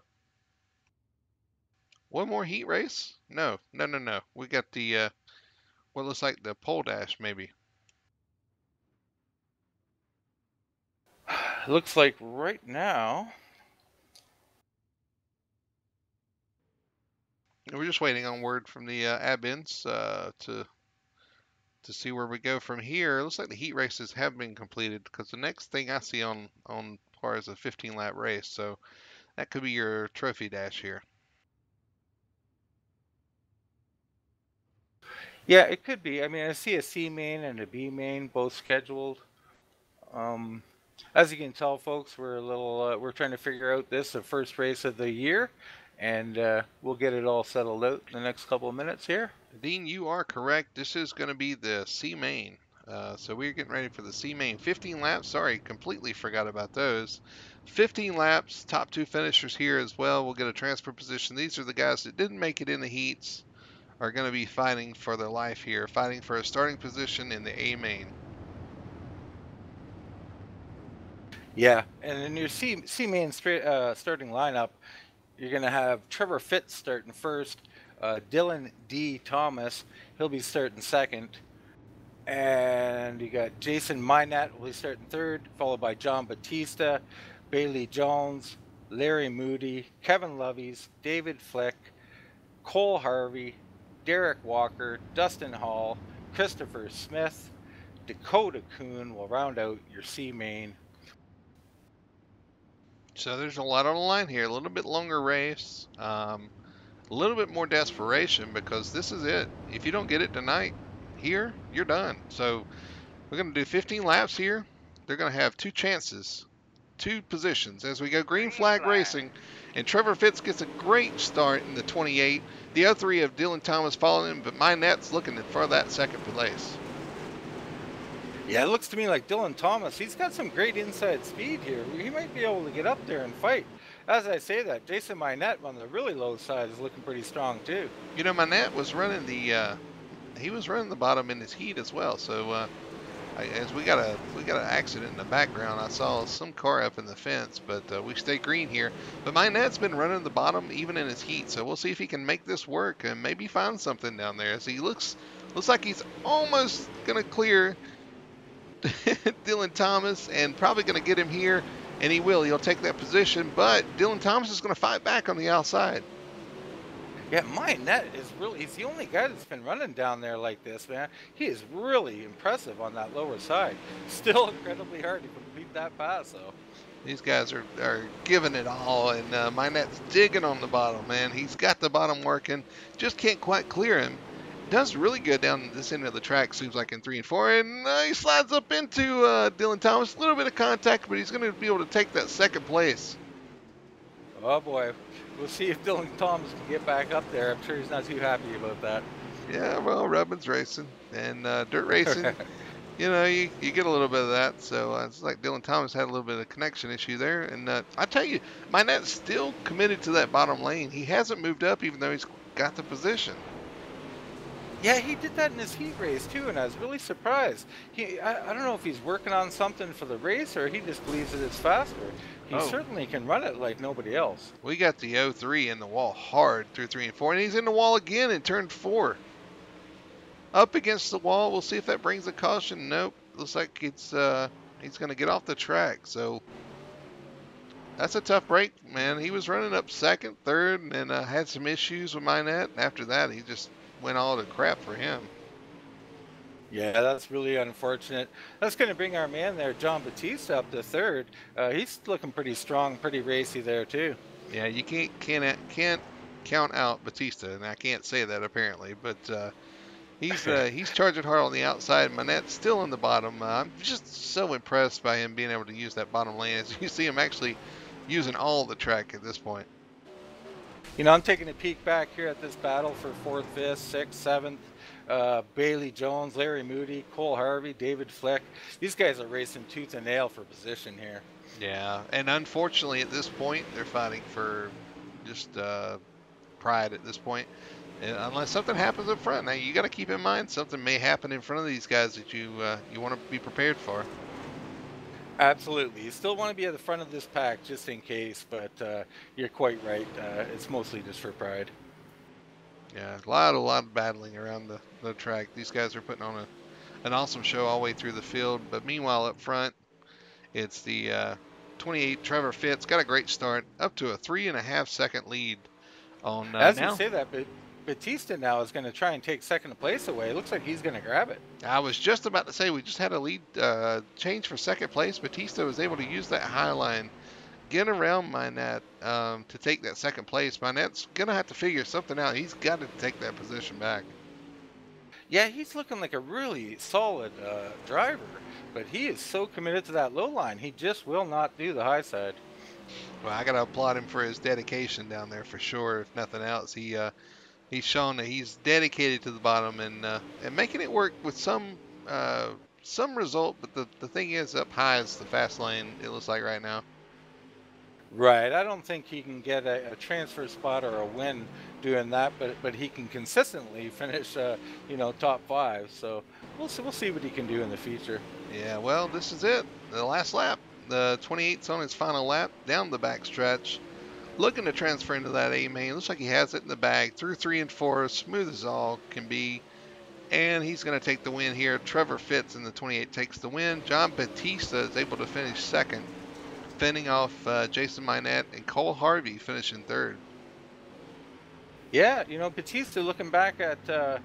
one more heat race. No. We got the, what looks like the pole dash, maybe. Looks like right now... We're just waiting on word from the admins to see where we go from here. It looks like the heat races have been completed because the next thing I see on par is a 15 lap race, so that could be your trophy dash here. Yeah, it could be. I mean, I see a C main and a B main both scheduled. As you can tell, folks, we're trying to figure out the first race of the year, and we'll get it all settled out in the next couple of minutes here. Dean, you are correct. This is going to be the C main. So we're getting ready for the C main. 15 laps. Sorry, completely forgot about those. 15 laps. Top 2 finishers here as well. We'll get a transfer position. These are the guys that didn't make it in the heats, are going to be fighting for their life here, fighting for a starting position in the A main. Yeah, and in your C main starting lineup, you're going to have Trevor Fitz starting first, Dylan D. Thomas, he'll be starting second, and you got Jason Minette will be starting third, followed by John Batista, Bailey Jones, Larry Moody, Kevin Loveys, David Flick, Cole Harvey, Derek Walker, Dustin Hall, Christopher Smith, Dakota Kuhn will round out your C main. So there's a lot on the line here. A little bit longer race. A little bit more desperation because this is it. If you don't get it tonight here, you're done. So we're going to do 15 laps here. They're going to have 2 chances, 2 positions as we go green flag racing. And Trevor Fitz gets a great start in the 28. The other 3 of Dylan Thomas following him, but Minette's looking for that second place. Yeah, it looks to me like Dylan Thomas, he's got some great inside speed here. He might be able to get up there and fight. As I say that, Jason Minette on the really low side is looking pretty strong too. You know, Minette was running he was running the bottom in his heat as well. So as we got an accident in the background, I saw some car up in the fence, but we stay green here. But Minette's been running the bottom even in his heat, so we'll see if he can make this work and maybe find something down there. As he looks like he's almost gonna clear Dylan Thomas and probably going to get him here, and he will. He'll take that position, but Dylan Thomas is going to fight back on the outside. Yeah, Minette is he's the only guy that's been running down there like this, man. He is really impressive on that lower side. Still incredibly hard to complete that pass, though. These guys are giving it all, and Minette's digging on the bottom, man. He's got the bottom working, just can't quite clear him. Does really good down this end of the track, seems like in 3 and 4, and he slides up into Dylan Thomas. A little bit of contact, but he's going to be able to take that second place. Oh boy, we'll see if Dylan Thomas can get back up there. I'm sure he's not too happy about that. Yeah, well, Rubin's racing. And dirt racing, you get a little bit of that. So it's like Dylan Thomas had a little bit of connection issue there. And I tell you, Minette's still committed to that bottom lane. He hasn't moved up, even though he's got the position. Yeah, he did that in his heat race too, and I was really surprised. I don't know if he's working on something for the race or he just believes that it's faster. He Oh, certainly can run it like nobody else. we got the 0-3 in the wall hard through 3 and 4, and he's in the wall again in turn 4. Up against the wall. We'll see if that brings a caution. Nope. Looks like he's going to get off the track. So that's a tough break, man. He was running up second, third, and had some issues with Minette. And after that, he just went all to crap for him. Yeah, that's really unfortunate. That's going to bring our man there, John Batista, up to third. He's looking pretty strong, pretty racy there too. Yeah, you can't count out Batista, and I can't say that apparently, but he's charging hard on the outside. Manette's still in the bottom. I'm just so impressed by him being able to use that bottom lane. As you see him actually using all the track at this point. You know, I'm taking a peek back here at this battle for 4th, 5th, 6th, 7th. Bailey Jones, Larry Moody, Cole Harvey, David Fleck. These guys are racing tooth and nail for position here. Yeah, and unfortunately at this point, they're fighting for just pride at this point. And unless something happens up front. Now, you got to keep in mind something may happen in front of these guys that you want to be prepared for. Absolutely. You still want to be at the front of this pack just in case, but you're quite right. It's mostly just for pride. Yeah, a lot of battling around the track. These guys are putting on an awesome show all the way through the field. But meanwhile, up front, it's the 28 Trevor Fitz. Got a great start, up to a 3.5 second lead on As now. you say that, but Batista now is going to try and take second place away. It looks like he's going to grab it. I was just about to say we just had a lead change for second place. Batista was able to use that high line, get around Minette to take that second place. Minette's going to have to figure something out. He's got to take that position back. Yeah, he's looking like a really solid driver, but he is so committed to that low line. He just will not do the high side. Well, I got to applaud him for his dedication down there for sure. If nothing else, he's shown that he's dedicated to the bottom and making it work with some result. But the thing is, up high is the fast lane. It looks like right now. Right. I don't think he can get a transfer spot or a win doing that, but he can consistently finish, top 5. So we'll see what he can do in the future. Yeah. Well, this is it. The last lap. The 28's on his final lap down the backstretch. Looking to transfer into that A main. Looks like he has it in the bag. Through 3 and 4, smooth as all can be. And he's going to take the win here. Trevor Fitz in the 28 takes the win. John Batista is able to finish second, fending off Jason Minette, and Cole Harvey finishing third. Yeah, Batista looking back at the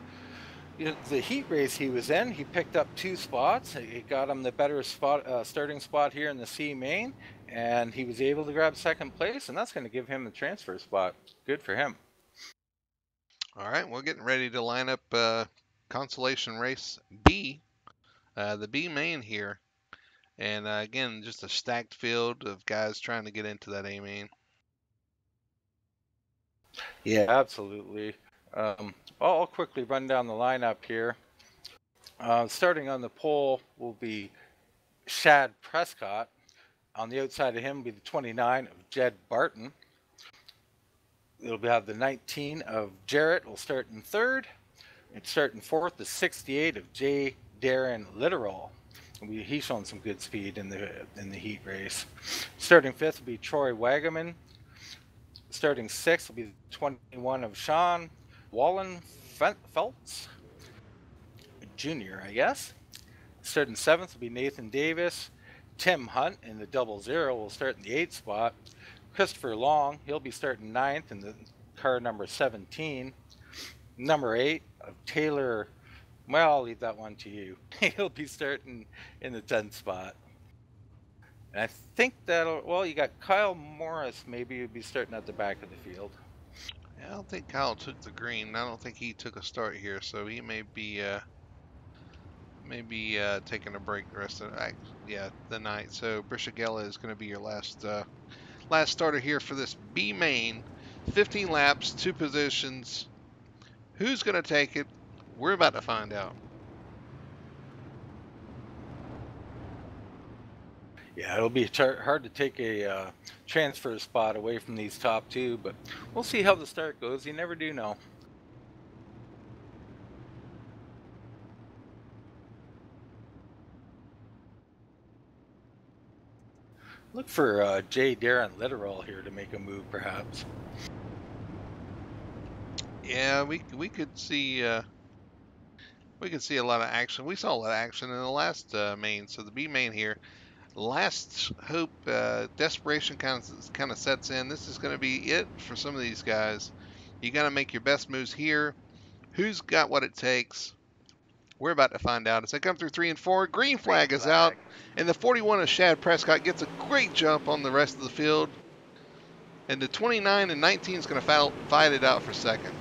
heat race he was in, he picked up 2 spots. It got him the better starting spot here in the C main, and he was able to grab second place, and that's going to give him the transfer spot. Good for him. All right, we're getting ready to line up Consolation Race B, the B main here. And again, just a stacked field of guys trying to get into that A main. Yeah, absolutely. I'll quickly run down the lineup here. Starting on the pole will be Shad Prescott. On the outside of him will be the 29 of Jed Barton. It'll have the 19 of Jarrett will start in third. And start in fourth, the 68 of J. Darren Littoral. He's shown some good speed in the heat race. Starting fifth will be Troy Wagaman. Starting sixth will be the 21 of Sean Wallenfeltz Jr., I guess. Starting seventh will be Nathan Davis. Tim Hunt in the 00 will start in the 8th spot. Christopher Long, he'll be starting 9th in the car number 17. Number 8 of Taylor, well, I'll leave that one to you. He'll be starting in the 10th spot. And I think you got Kyle Morris, maybe he'll be starting at the back of the field. Yeah, I don't think Kyle took the green. I don't think he took a start here, so he may be taking a break the rest of the night. So Brishagella is going to be your last starter here for this B main. 15 laps, 2 positions. Who's going to take it? We're about to find out. Yeah, it'll be hard to take a transfer spot away from these top two, but we'll see how the start goes. You never do know. Look for J. Darren Littoral here to make a move, perhaps. Yeah, we could see a lot of action. We saw a lot of action in the last main. So the B main here, last hope, desperation kind of sets in. This is going to be it for some of these guys. You got to make your best moves here. Who's got what it takes? We're about to find out as they come through 3 and 4. Green flag is out, and the 41 of Shad Prescott gets a great jump on the rest of the field. And the 29 and 19 is going to fight it out for second.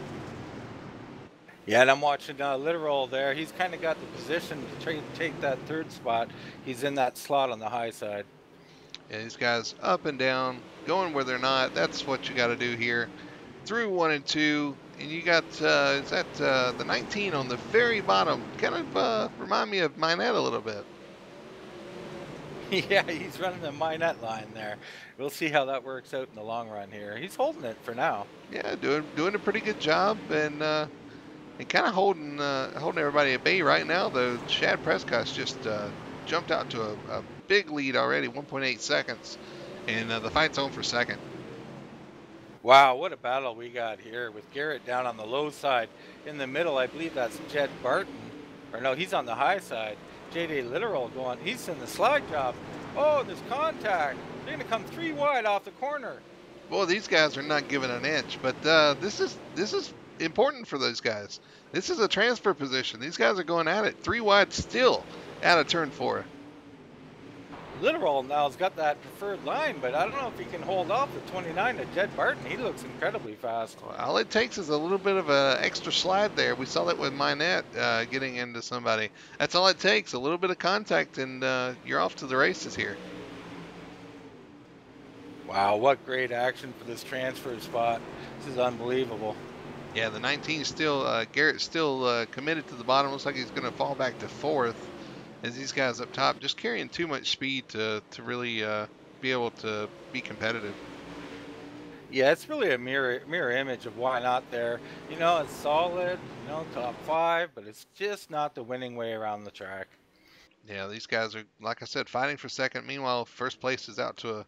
Yeah, and I'm watching Littoral there. He's kind of got the position to try to take that third spot. He's in that slot on the high side. Yeah, these guys up and down, going where they're not. That's what you got to do here. Through 1 and 2, and you got is that the 19 on the very bottom? Kind of remind me of Minette a little bit. Yeah, he's running the Minette line there. We'll see how that works out in the long run here. He's holding it for now. Yeah, doing a pretty good job, and kind of holding everybody at bay right now. Though Shad Prescott's just jumped out to a big lead already, 1.8 seconds, and the fight's on for second. Wow, what a battle we got here with Garrett down on the low side. In the middle, I believe that's Jed Barton. Or no, he's on the high side. JD Littoral going, he's in the slide job. Oh, there's contact. They're going to come 3 wide off the corner. Boy, these guys are not giving an inch, but this is important for those guys. This is a transfer position. These guys are going at it 3 wide still out of turn 4. Littoral now's got that preferred line, but I don't know if he can hold off the 29 of Jed Barton. He looks incredibly fast. All it takes is a little bit of an extra slide there. We saw that with Minette getting into somebody. That's all it takes, a little bit of contact, and you're off to the races here. Wow, what great action for this transfer spot. This is unbelievable. Yeah, the 19 still, Garrett's still committed to the bottom. Looks like he's going to fall back to 4th as these guys up top just carrying too much speed to really be able to be competitive. Yeah, it's really a mirror image of why not there. You know, it's solid, you know, top 5, but it's just not the winning way around the track. Yeah, these guys are, like I said, fighting for second. Meanwhile, first place is out to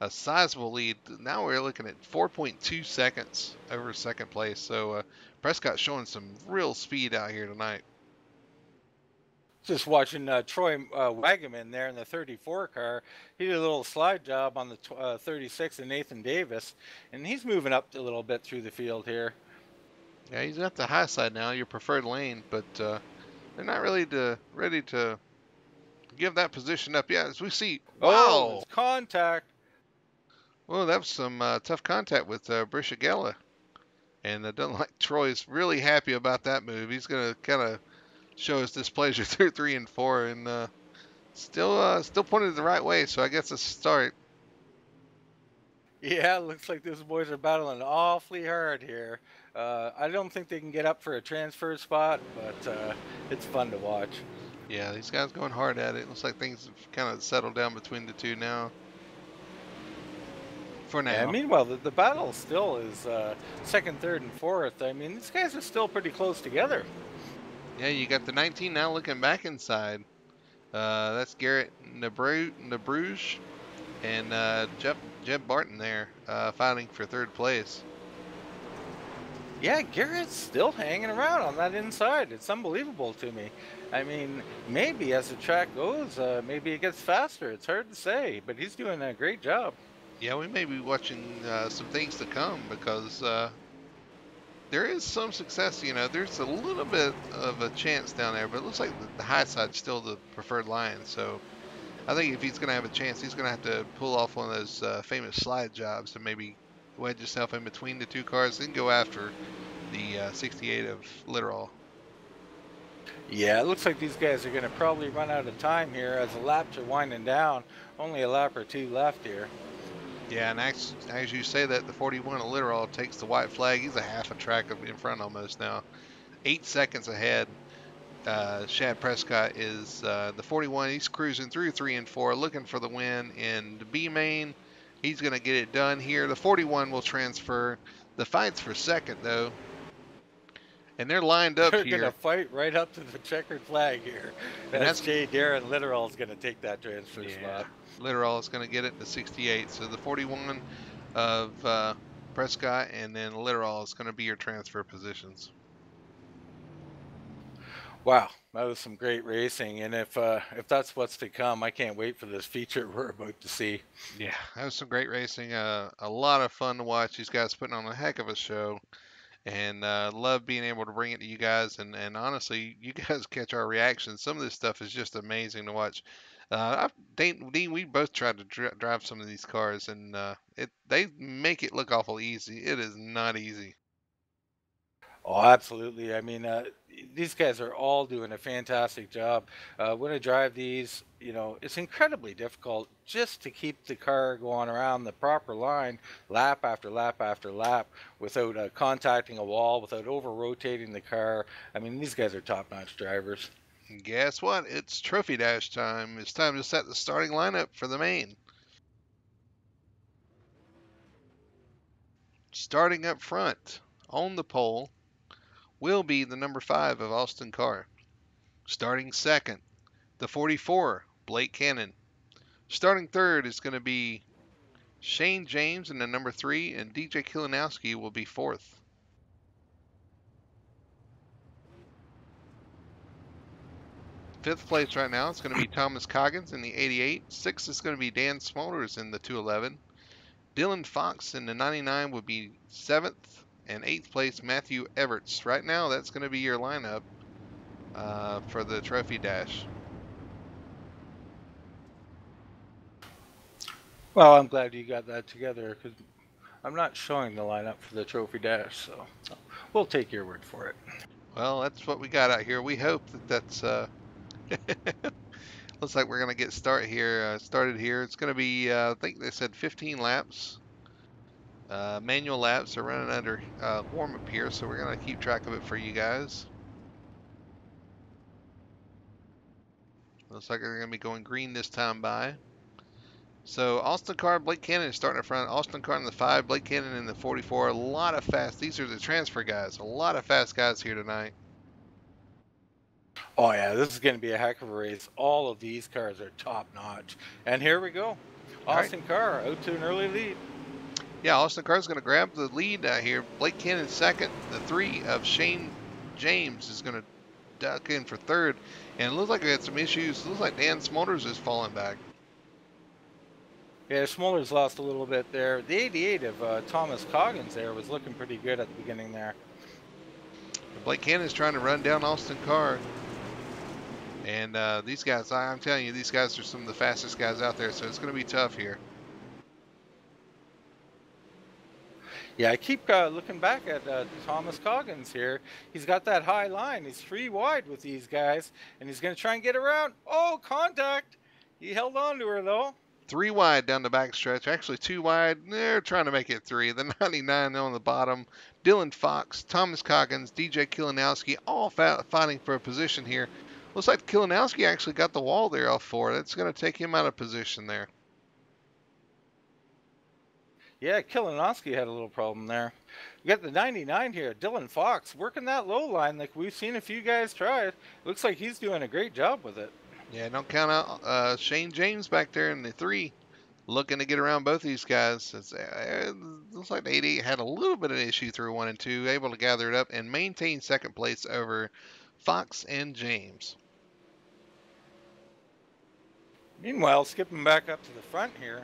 a sizable lead. Now we're looking at 4.2 seconds over second place. So Prescott's showing some real speed out here tonight. Just watching Troy Wagaman there in the 34 car. He did a little slide job on the 36 and Nathan Davis, and he's moving up a little bit through the field here. Yeah, he's at the high side now, your preferred lane, but they're not really ready to give that position up yet. As we see, wow, oh, it's contact. Well, that was some tough contact with Brishagella, and it doesn't like Troy's really happy about that move. He's gonna kind of show his displeasure through 3 and 4, and still pointed the right way. So I guess it's a start. Yeah, looks like those boys are battling awfully hard here. I don't think they can get up for a transfer spot, but it's fun to watch. Yeah, these guys going hard at it. Looks like things have kind of settled down between the two now. For now. Yeah, meanwhile, the battle still is second, third, and fourth. I mean, these guys are still pretty close together. Yeah, you got the 19 now looking back inside. That's Garrett Nabruge and Jeb Barton there fighting for third place. Yeah, Garrett's still hanging around on that inside. It's unbelievable to me. I mean, maybe as the track goes, maybe it gets faster. It's hard to say, but he's doing a great job. Yeah, we may be watching some things to come because there is some success. You know, there's a little bit of a chance down there, but it looks like the high side's still the preferred line. So I think if he's going to have a chance, he's going to have to pull off one of those famous slide jobs and maybe wedge yourself in between the two cars, then go after the 68 of Littoral. Yeah, it looks like these guys are going to probably run out of time here as the laps are winding down. Only a lap or two left here. Yeah, and as you say that, the 41 of Littoral takes the white flag. He's a half a track in front almost now. 8 seconds ahead. Shad Prescott is the 41. He's cruising through 3 and 4, looking for the win in the B main. He's going to get it done here. The 41 will transfer. The fight's for second, though. And they're lined up They're gonna here. fight right up to the checkered flag here. And As that's, Jay Darren Literal is gonna take that transfer yeah, spot. Literal is going to get it in the 68. So the 41 of Prescott and then Literal is going to be your transfer positions. Wow, that was some great racing, and if that's what's to come, I can't wait for this feature we're about to see. Yeah, that was some great racing. A lot of fun to watch. These guys putting on a heck of a show. And love being able to bring it to you guys. And honestly, you guys catch our reactions. Some of this stuff is just amazing to watch. Dean, we both tried to drive some of these cars, and they make it look awful easy. It is not easy. Oh, absolutely. I mean, these guys are all doing a fantastic job. When I drive these, it's incredibly difficult just to keep the car going around the proper line, lap after lap after lap, without contacting a wall, without over rotating the car. I mean, these guys are top-notch drivers. And guess what? It's Trophy Dash time. It's time to set the starting lineup for the main. Starting up front on the pole will be the number 5 of Austin Carr. Starting second, the 44, Blake Cannon. Starting third is going to be Shane James in the number 3, and DJ Kilinowski will be fourth. Fifth place right now is going to be Thomas Coggins in the 88. Sixth is going to be Dan Smolders in the 211. Dylan Fox in the 99 would be seventh, and eighth place Matthew Everts. Right now, that's going to be your lineup for the Trophy Dash. Well, I'm glad you got that together because I'm not showing the lineup for the Trophy Dash, so we'll take your word for it. Well, that's what we got out here. We hope that's looks like we're gonna get started here. It's gonna be I think they said 15 laps. Manual laps are running under warm up here, so we're gonna keep track of it for you guys. Looks like they're gonna be going green this time by. So Austin Carr, Blake Cannon is starting in front. Austin Carr in the 5, Blake Cannon in the 44. A lot of fast. These are the transfer guys. A lot of fast guys here tonight. Oh yeah, this is going to be a heck of a race. All of these cars are top notch. And here we go. Austin Carr out to an early lead. Yeah, Austin Carr's going to grab the lead here. Blake Cannon second. The 3 of Shane James is going to duck in for third. And it looks like we had some issues. It looks like Dan Smolders is falling back. Yeah, Smolders lost a little bit there. The 88 of Thomas Coggins there was looking pretty good at the beginning there. Blake Cannon is trying to run down Austin Carr. And these guys, I'm telling you, these guys are some of the fastest guys out there, so it's going to be tough here. Yeah, I keep looking back at Thomas Coggins here. He's got that high line. He's 3 wide with these guys, and he's going to try and get around. Oh, contact. He held on to her, though. 3 wide down the back stretch. Actually, 2 wide. They're trying to make it 3. The 99 on the bottom. Dylan Fox, Thomas Coggins, DJ Kilinowski, all fighting for a position here. Looks like Kilinowski actually got the wall there off 4. That's going to take him out of position there. Yeah, Kilinowski had a little problem there. We got the 99 here, Dylan Fox, working that low line like we've seen a few guys try. Looks like he's doing a great job with it. Yeah, don't count out Shane James back there in the 3. Looking to get around both these guys. It looks like the 88 had a little bit of an issue through 1 and 2, able to gather it up and maintain second place over Fox and James. Meanwhile, skipping back up to the front here,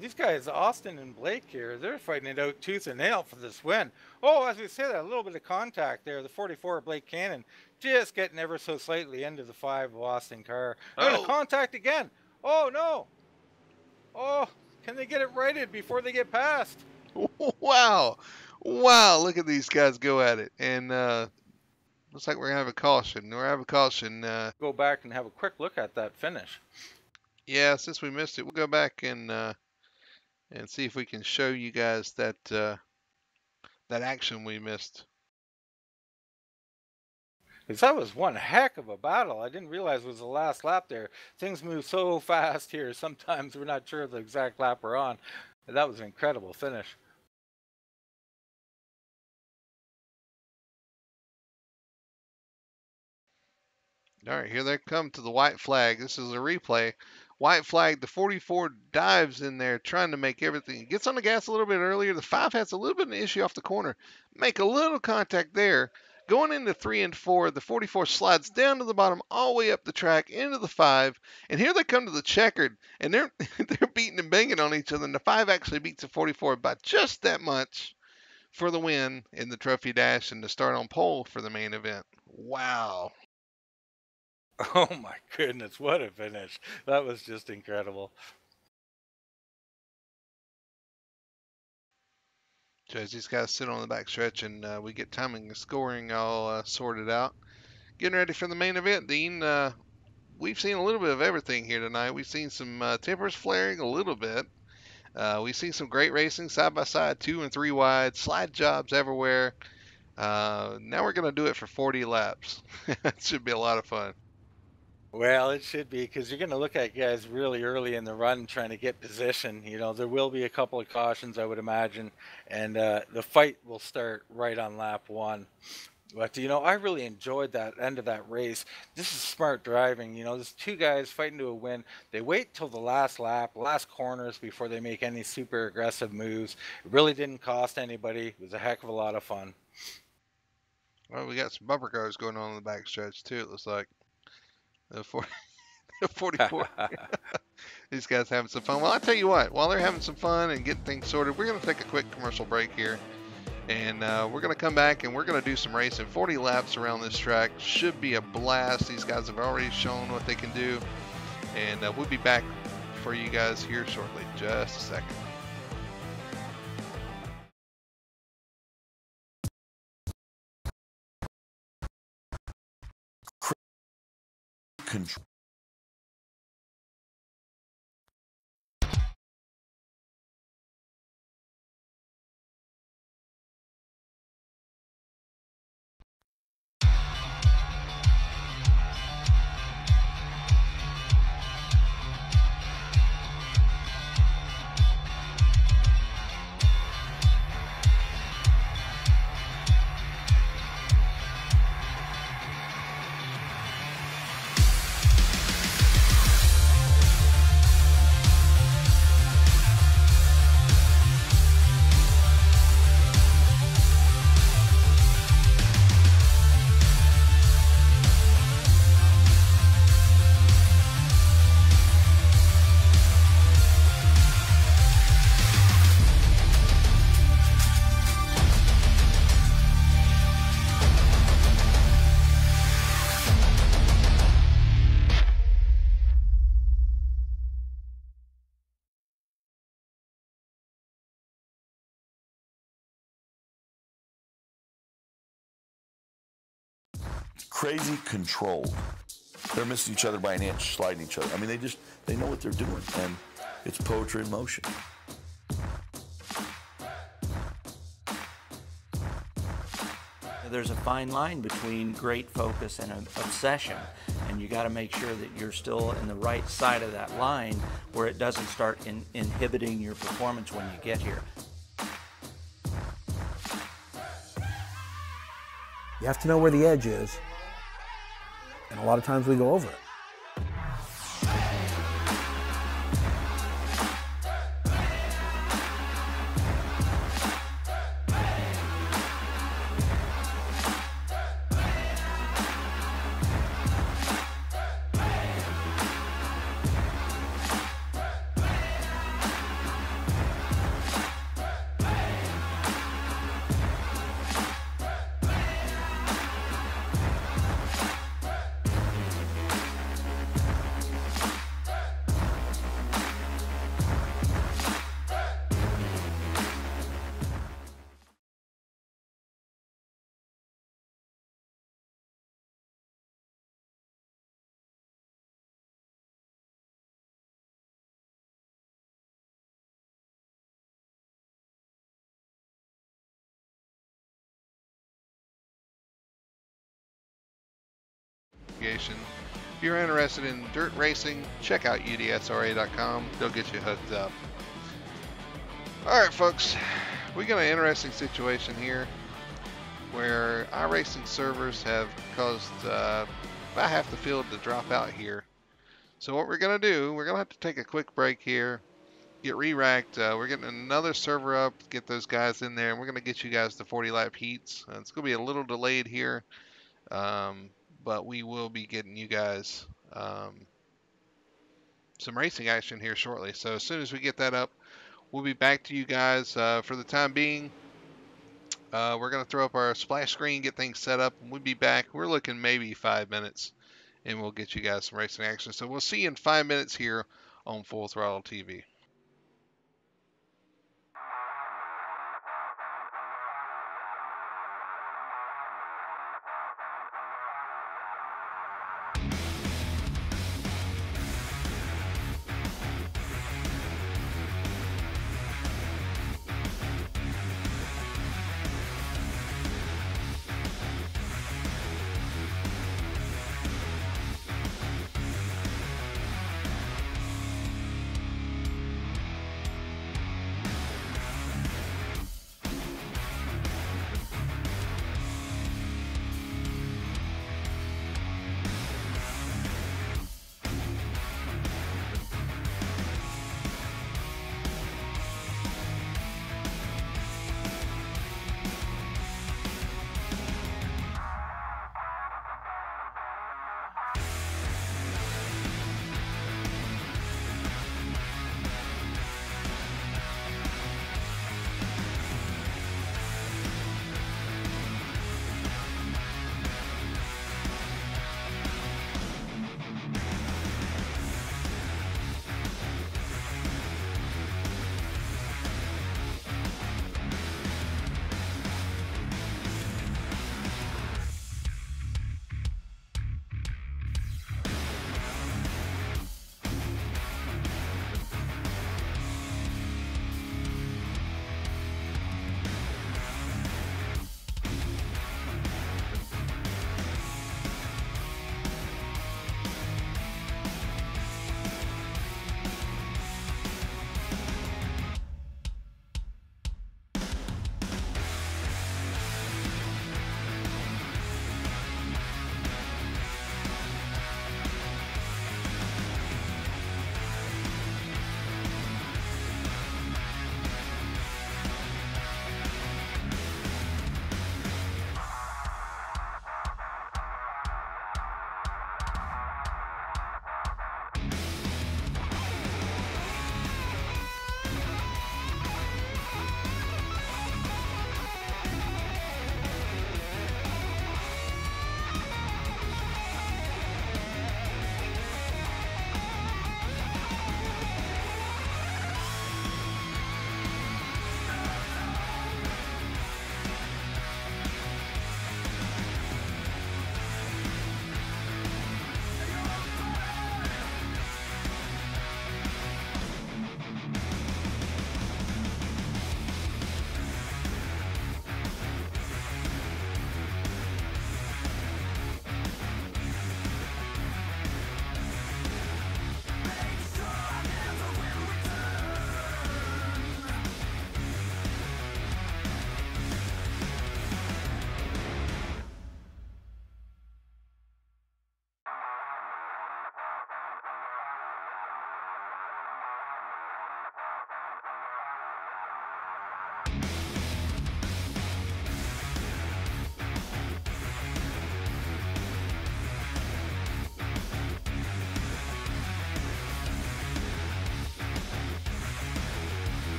these guys, Austin and Blake here, they're fighting it out tooth and nail for this win. Oh, as we say that, a little bit of contact there. The 44 of Blake Cannon just getting ever so slightly into the 5 of Austin Carr. They're going to contact again. Oh, no. Oh, can they get it righted before they get past? Wow. Wow, look at these guys go at it. And looks like we're going to have a caution. We're going to have a caution. Go back and have a quick look at that finish. Yeah, since we missed it, we'll go back and see if we can show you guys that that action we missed. Because that was one heck of a battle. I didn't realize it was the last lap there. Things move so fast here. Sometimes we're not sure of the exact lap we're on. That was an incredible finish. All right, here they come to the white flag. This is a replay. White flag, the 44 dives in there trying to make everything. Gets on the gas a little bit earlier. The 5 has a little bit of an issue off the corner. Make a little contact there. Going into 3 and 4, the 44 slides down to the bottom, all the way up the track into the 5. And here they come to the checkered, and they're they're beating and banging on each other. And the 5 actually beats the 44 by just that much for the win in the trophy dash and to start on pole for the main event. Wow. Oh my goodness, what a finish. That was just incredible. So as these guys sit on the back stretch and we get timing and scoring all sorted out. Getting ready for the main event, Dean. We've seen a little bit of everything here tonight. We've seen some tempers flaring a little bit. We've seen some great racing side by side, 2 and 3 wide, slide jobs everywhere. Now we're going to do it for 40 laps. It should be a lot of fun. Well, it should be because you're going to look at guys really early in the run trying to get position. You know, there will be a couple of cautions, I would imagine, and the fight will start right on lap 1. But, you know, I really enjoyed that end of that race. This is smart driving. You know, there's 2 guys fighting to a win. They wait till the last lap, last corners before they make any super aggressive moves. It really didn't cost anybody. It was a heck of a lot of fun. Well, we got some bumper cars going on in the back stretch, too, it looks like. The 44. These guys having some fun. Well, I'll tell you what, while they're having some fun and getting things sorted, we're going to take a quick commercial break here. And we're going to come back and we're going to do some racing. 40 laps around this track. Should be a blast. These guys have already shown what they can do. And we'll be back for you guys here shortly. Just a second. Control. Crazy control. They're missing each other by an inch, sliding each other. I mean, they know what they're doing, and it's poetry in motion. There's a fine line between great focus and obsession, and you got to make sure that you're still in the right side of that line where it doesn't start inhibiting your performance when you get here. You have to know where the edge is, and a lot of times we go over it. Association. If you're interested in dirt racing, check out udsra.com. They'll get you hooked up. Alright folks, we got an interesting situation here where iRacing servers have caused about half the field to drop out here. So what we're going to do, we're going to have to take a quick break here, get re-racked. We're getting another server up, get those guys in there, and we're going to get you guys to 40 lap heats. It's going to be a little delayed here, but we will be getting you guys some racing action here shortly. So as soon as we get that up, we'll be back to you guys. For the time being, we're going to throw up our splash screen, get things set up, and we'll be back. We're looking maybe 5 minutes, and we'll get you guys some racing action. So we'll see you in 5 minutes here on Full Throttle TV.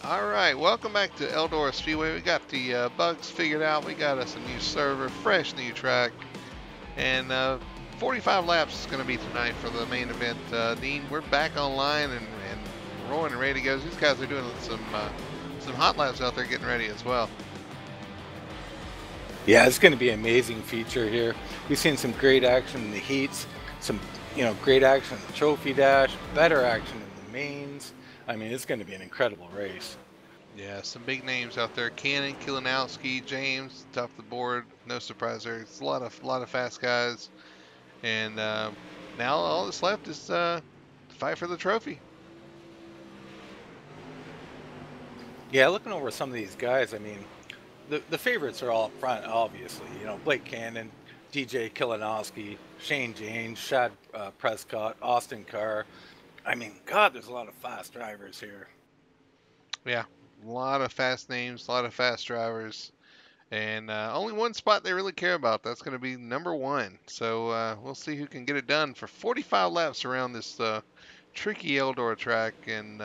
All right, welcome back to Eldora Speedway. We got the bugs figured out. We got us a new server, fresh new track, and 45 laps is going to be tonight for the main event. Dean, we're back online and rolling and ready to go. These guys are doing some hot laps out there, getting ready as well. Yeah, it's going to be an amazing feature here. We've seen some great action in the heats, some great action in the trophy dash, better action in the mains. I mean, it's going to be an incredible race. Yeah, some big names out there: Cannon, Kilinowski, James, top of the board. No surprise there. It's a lot of fast guys, and now all that's left is fight for the trophy. Yeah, looking over some of these guys, I mean, the favorites are all up front, obviously. Blake Cannon, DJ Kilinowski, Shane James, Shad Prescott, Austin Carr. I mean, God, there's a lot of fast drivers here. Yeah, a lot of fast names, a lot of fast drivers, and only one spot they really care about. That's going to be number one. So we'll see who can get it done for 45 laps around this tricky Eldora track, and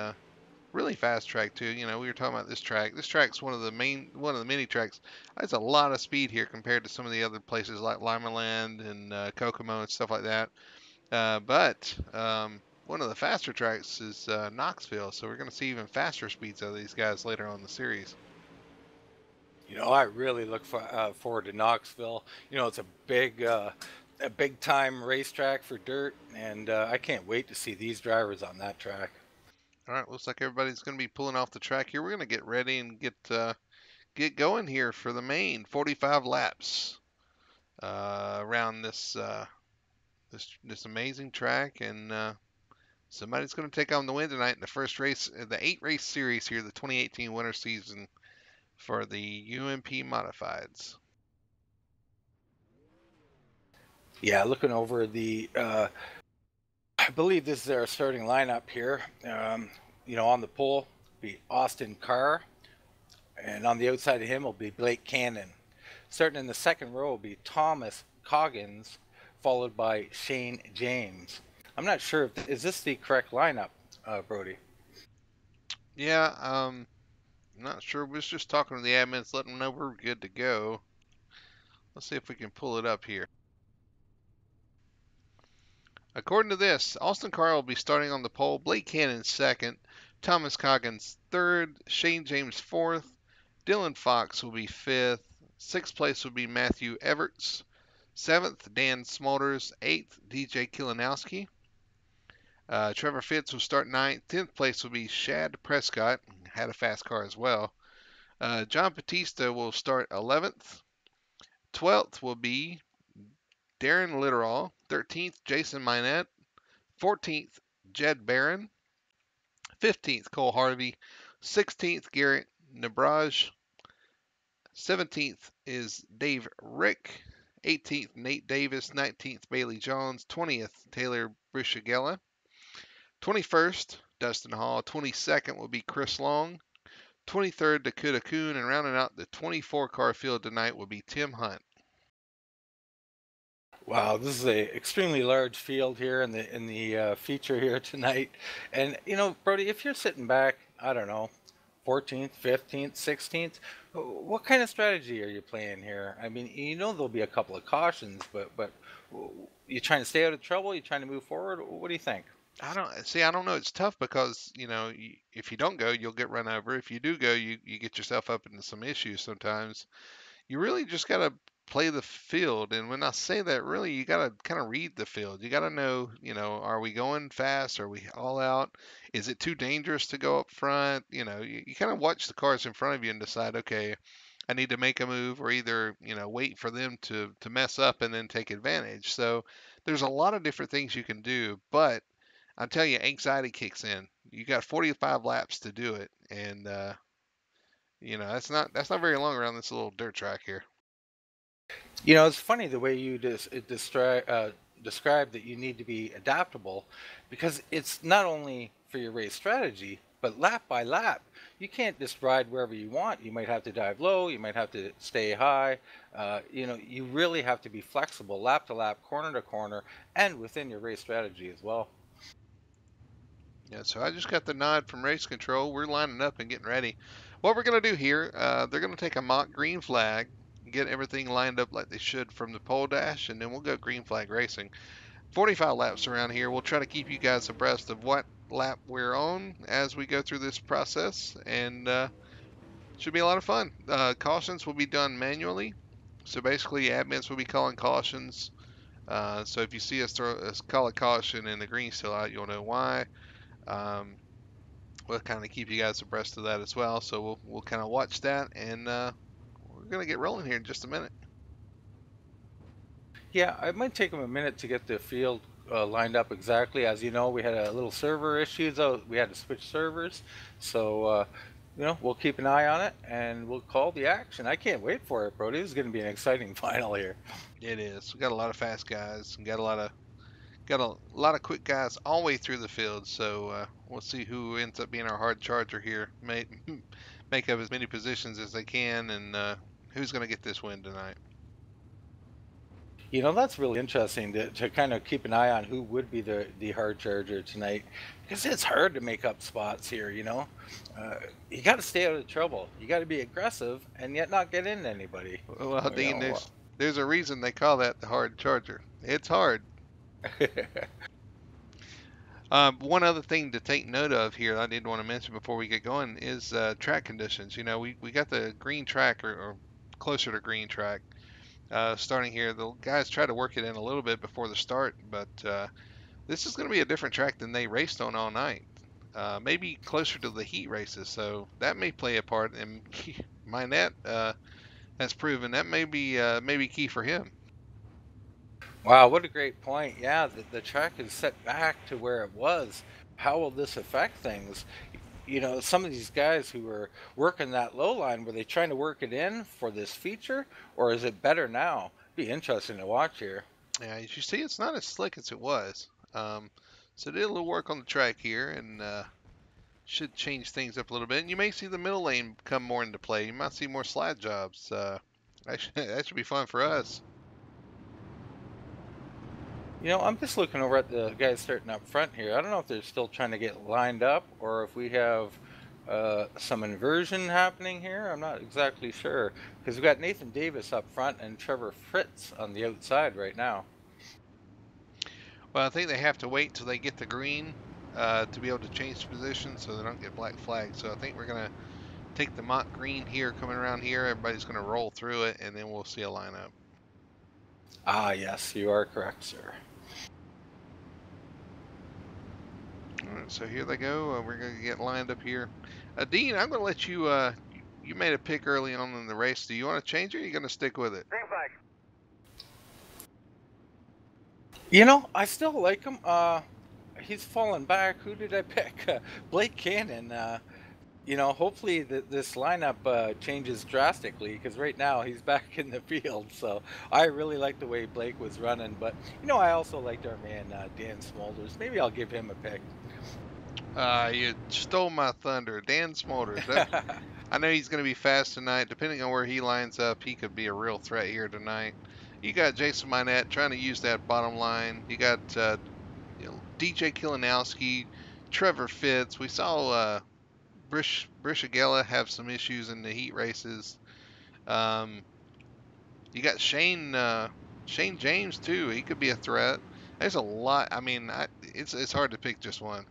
really fast track too. We were talking about this track. This track's one of the mini tracks. There's a lot of speed here compared to some of the other places like Limaland and Kokomo and stuff like that. But one of the faster tracks is Knoxville, so we're going to see even faster speeds out of these guys later on in the series. I really look forward to Knoxville. It's a big time racetrack for dirt, and I can't wait to see these drivers on that track. All right, looks like everybody's going to be pulling off the track here. We're going to get ready and get going here for the main 45 laps around this amazing track, and somebody's going to take on the win tonight in the first race, the 8-race series here, the 2018 winter season for the UMP Modifieds. Yeah, looking over I believe this is our starting lineup here. On the pole be Austin Carr, and on the outside of him will be Blake Cannon. Starting in the second row will be Thomas Coggins, followed by Shane James. I'm not sure is this the correct lineup, Brody? Yeah, I'm not sure. We was just talking to the admins, letting them know we're good to go. Let's see if we can pull it up here. According to this, Austin Carr will be starting on the pole, Blake Cannon second, Thomas Coggins third, Shane James fourth, Dylan Fox will be fifth, sixth place will be Matthew Everts, seventh Dan Smulders, eighth DJ Kilinowski. Trevor Fitz will start ninth. 10th place will be Shad Prescott, had a fast car as well. John Batista will start 11th. 12th will be Darren Litterall. 13th, Jason Minette. 14th, Jed Barron. 15th, Cole Harvey. 16th, Garrett Nabraj. 17th is Dave Rick. 18th, Nate Davis. 19th, Bailey Jones. 20th, Taylor Brushagella. 21st, Dustin Hall. 22nd will be Chris Long. 23rd, Dakota Kuhn. And rounding out the 24-car field tonight will be Tim Hunt. Wow, this is a extremely large field here in the feature here tonight. And Brody, if you're sitting back, I don't know, 14th, 15th, 16th, what kind of strategy are you playing here? I mean, there'll be a couple of cautions, but you trying to stay out of trouble? You trying to move forward? What do you think? I don't know. It's tough because, if you don't go, you'll get run over. If you do go, you get yourself up into some issues sometimes. You really just got to play the field. And when I say that, really, you got to kind of read the field. You got to know, are we going fast? Are we all out? Is it too dangerous to go up front? You kind of watch the cars in front of you and decide, okay, I need to make a move, or either, wait for them to mess up and then take advantage. So there's a lot of different things you can do, but I tell you, anxiety kicks in. You got 45 laps to do it, and that's not very long around this little dirt track here. It's funny the way you describe that you need to be adaptable, because it's not only for your race strategy, but lap by lap. You can't just ride wherever you want. You might have to dive low. You might have to stay high. You really have to be flexible, lap to lap, corner to corner, and within your race strategy as well. Yeah, so I just got the nod from race control. We're lining up and getting ready. What we're going to do here, they're going to take a mock green flag, get everything lined up like they should from the pole dash, and then we'll go green flag racing. 45 laps around here. We'll try to keep you guys abreast of what lap we're on as we go through this process, and should be a lot of fun. Cautions will be done manually, so basically admins will be calling cautions. So if you see us call a caution and the green's still out, you'll know why. Um, we'll kind of keep you guys abreast of that as well. So we'll kind of watch that, and we're gonna get rolling here in just a minute. Yeah, it might take them a minute to get the field lined up exactly. As you know, we had a little server issue, though. We had to switch servers. So, we'll keep an eye on it and we'll call the action. I can't wait for it, Brody. This is going to be an exciting final here. It is. We got a lot of fast guys and got a lot of quick guys all the way through the field. So we'll see who ends up being our hard charger here. Make up as many positions as they can, and who's going to get this win tonight. That's really interesting to kind of keep an eye on who would be the hard charger tonight, because it's hard to make up spots here. You got to stay out of trouble. You got to be aggressive and yet not get into anybody. Well, Dean, there's a reason they call that the hard charger. It's hard. One other thing to take note of here I did want to mention before we get going is track conditions. We got the green track or closer to green track. Starting here, the guys try to work it in a little bit before the start, but this is going to be a different track than they raced on all night. Maybe closer to the heat races, so that may play a part. And Minette has proven that may be key for him. Wow, what a great point. Yeah, the track is set back to where it was. How will this affect things? Some of these guys who were working that low line, were they trying to work it in for this feature, or is it better now? Be interesting to watch here. Yeah, as you see, it's not as slick as it was. So did a little work on the track here, and should change things up a little bit. And you may see the middle lane come more into play. You might see more slide jobs. That should be fun for us. I'm just looking over at the guys starting up front here. I don't know if they're still trying to get lined up or if we have some inversion happening here. I'm not exactly sure, because we've got Nathan Davis up front and Trevor Fritz on the outside right now. Well, I think they have to wait till they get the green to be able to change position so they don't get black flags. So I think we're going to take the mock green here, coming around here. Everybody's going to roll through it, and then we'll see a lineup. Ah, yes, you are correct, sir. All right, so here they go. We're going to get lined up here. Dean, I'm going to let you, you made a pick early on in the race. Do you want to change it, or are you going to stick with it? Green flag. I still like him. He's fallen back. Who did I pick? Blake Cannon. Hopefully this lineup changes drastically, because right now he's back in the field. So I really like the way Blake was running. But, I also liked our man, Dan Smolders. Maybe I'll give him a pick. You stole my thunder. Dan Smolders. I know he's going to be fast tonight. Depending on where he lines up, he could be a real threat here tonight. You got Jason Minette trying to use that bottom line. You got DJ Kilinowski, Trevor Fitz. We saw Brishagella have some issues in the heat races. You got Shane James too. He could be a threat. There's a lot. I mean, it's hard to pick just one.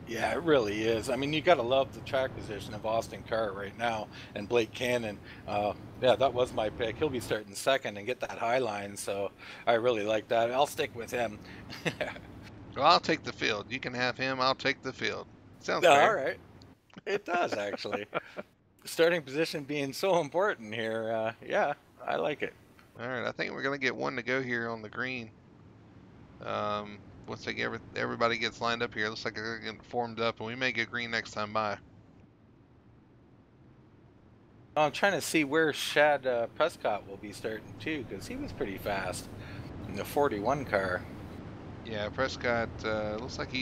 Yeah, it really is. I mean, you got to love the track position of Austin Carr right now and Blake Cannon. Yeah, that was my pick. He'll be starting second and get that high line, so I really like that. I'll stick with him. Well, I'll take the field. You can have him. I'll take the field. Sounds fair. All right. It does, actually. Starting position being so important here. Yeah, I like it. All right, I think we're going to get one to go here on the green. Once everybody gets lined up here, it looks like they're getting formed up, and we may get green next time by. I'm trying to see where Shad Prescott will be starting too, because he was pretty fast in the 41 car. Yeah, Prescott looks like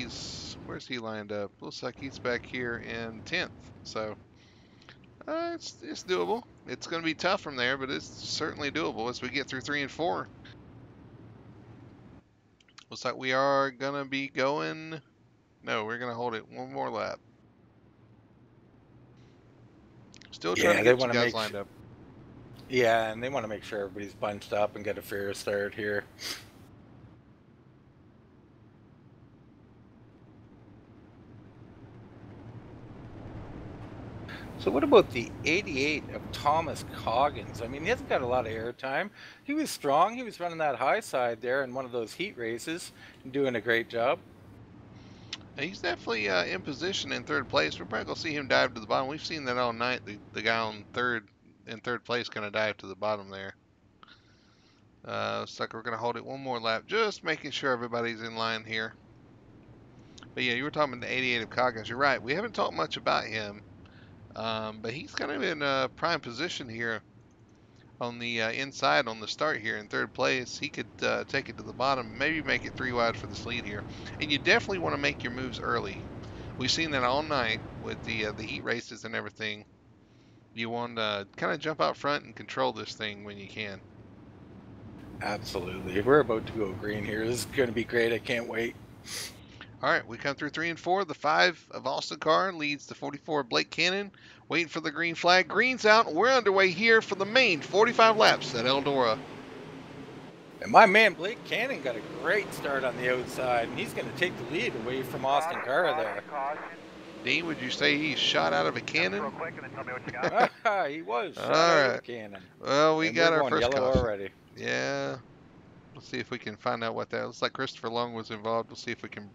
where's he lined up? Looks like he's back here in 10th. So it's doable. It's going to be tough from there, but it's certainly doable as we get through 3 and 4. Looks like we are going to be going No, we're going to hold it one more lap. Still trying Yeah, to they get you want to guys make. lined up. Yeah, and they want to make sure everybody's bunched up and get a fair start here. So what about the 88 of Thomas Coggins? I mean, he hasn't got a lot of airtime. He was strong. He was running that high side there in one of those heat races and doing a great job. And he's definitely in position in third place. We're probably going to see him dive to the bottom. We've seen that all night. The guy on in third place going to dive to the bottom there. Looks like we're going to hold it one more lap, just making sure everybody's in line here. But yeah, you were talking about the 88 of Coggins. You're right. We haven't talked much about him, but he's kind of in prime position here on the inside on the start here in third place. He could take it to the bottom, maybe make it 3 wide for this lead here. And you definitely want to make your moves early. We've seen that all night with the heat races and everything. You want to kind of jump out front and control this thing when you can. Absolutely. We're about to go green here. This is going to be great. I can't wait. All right, we come through 3 and 4. The 5 of Austin Carr leads the 44 Blake Cannon. Waiting for the green flag. Green's out. We're underway here for the main 45 laps at Eldora. And my man Blake Cannon got a great start on the outside, and he's going to take the lead away from Austin Carr there. Dean, would you say he's shot out of a cannon? He was shot All out of right. a cannon. Well, we And got we're our going first yellow caution. already. Yeah. Let's see if we can find out what that looks like. Christopher Long was involved. We'll see if we can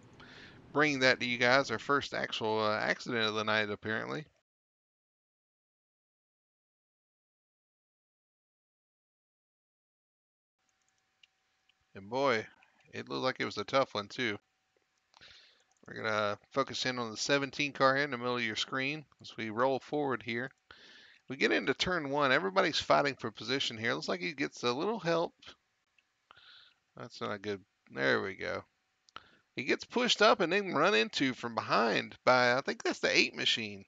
bring that to you guys. Our first actual accident of the night, apparently. And boy, it looked like it was a tough one, too. We're going to focus in on the 17 car here in the middle of your screen as we roll forward here. We get into turn 1. Everybody's fighting for position here. Looks like he gets a little help. That's not good. There we go. He gets pushed up and then run into from behind by, I think that's the 8 machine.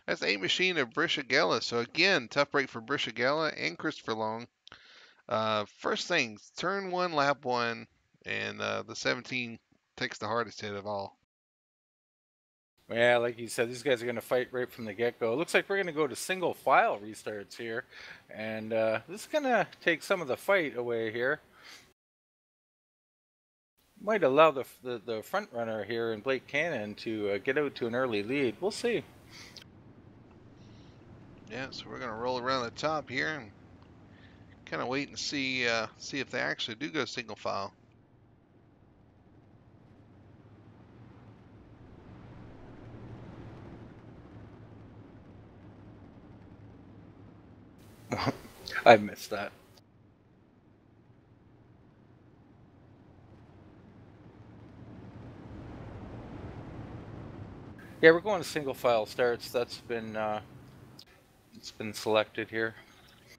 That's the 8 machine of Brishagella. So again, tough break for Brishagella and Christopher Long. First things, turn 1, lap 1, and the 17 takes the hardest hit of all. Yeah, like you said, these guys are going to fight right from the get-go. It looks like we're going to go to single file restarts here. And this is going to take some of the fight away here. Might allow the front runner here in Blake Cannon to get out to an early lead. We'll see. Yeah, so we're going to roll around the top here and kind of wait and see if they actually do go single file. I missed that. Yeah, we're going to single file starts. That's been it's been selected here.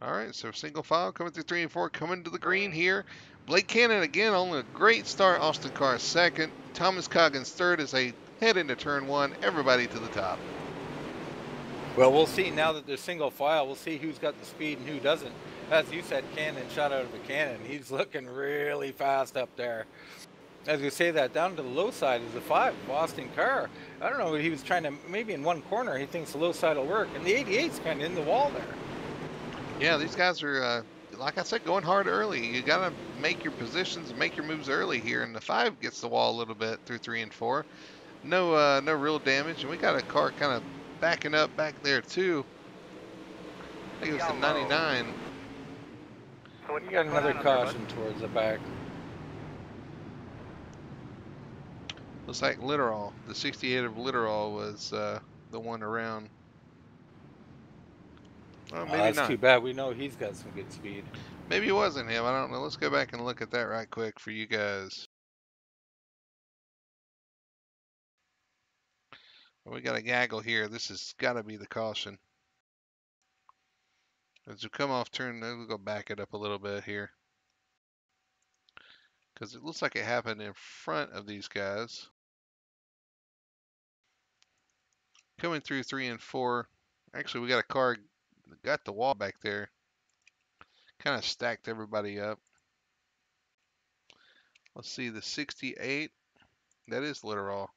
All right, so single file coming through 3 and 4, coming to the green here. Blake Cannon again on a great start. Austin Carr second. Thomas Coggins third as they head into turn 1. Everybody to the top. Well, we'll see now that they're single file. We'll see who's got the speed and who doesn't. As you said, Cannon shot out of a cannon. He's looking really fast up there. As you say that, down to the low side is the 5, Austin Carr. I don't know, he was trying to, maybe in one corner, he thinks the low side will work. And the 88's kind of in the wall there. Yeah, these guys are, like I said, going hard early. You got to make your positions and make your moves early here. And the 5 gets the wall a little bit through 3 and 4. No real damage. And we got a car kind of backing up back there, too. I think it was the 99. So we got another caution towards the back. Looks like Literal, the 68 of Literal was the one around. Well, maybe That's not. too bad. We know he's got some good speed. Maybe it wasn't him. I don't know. Let's go back and look at that right quick for you guys. We got a gaggle here. This has got to be the caution. As we come off turn, we'll go back it up a little bit here. Because it looks like it happened in front of these guys. Coming through 3 and 4. Actually, we got a car that got the wall back there. Kind of stacked everybody up. Let's see, the 68. That is Literal.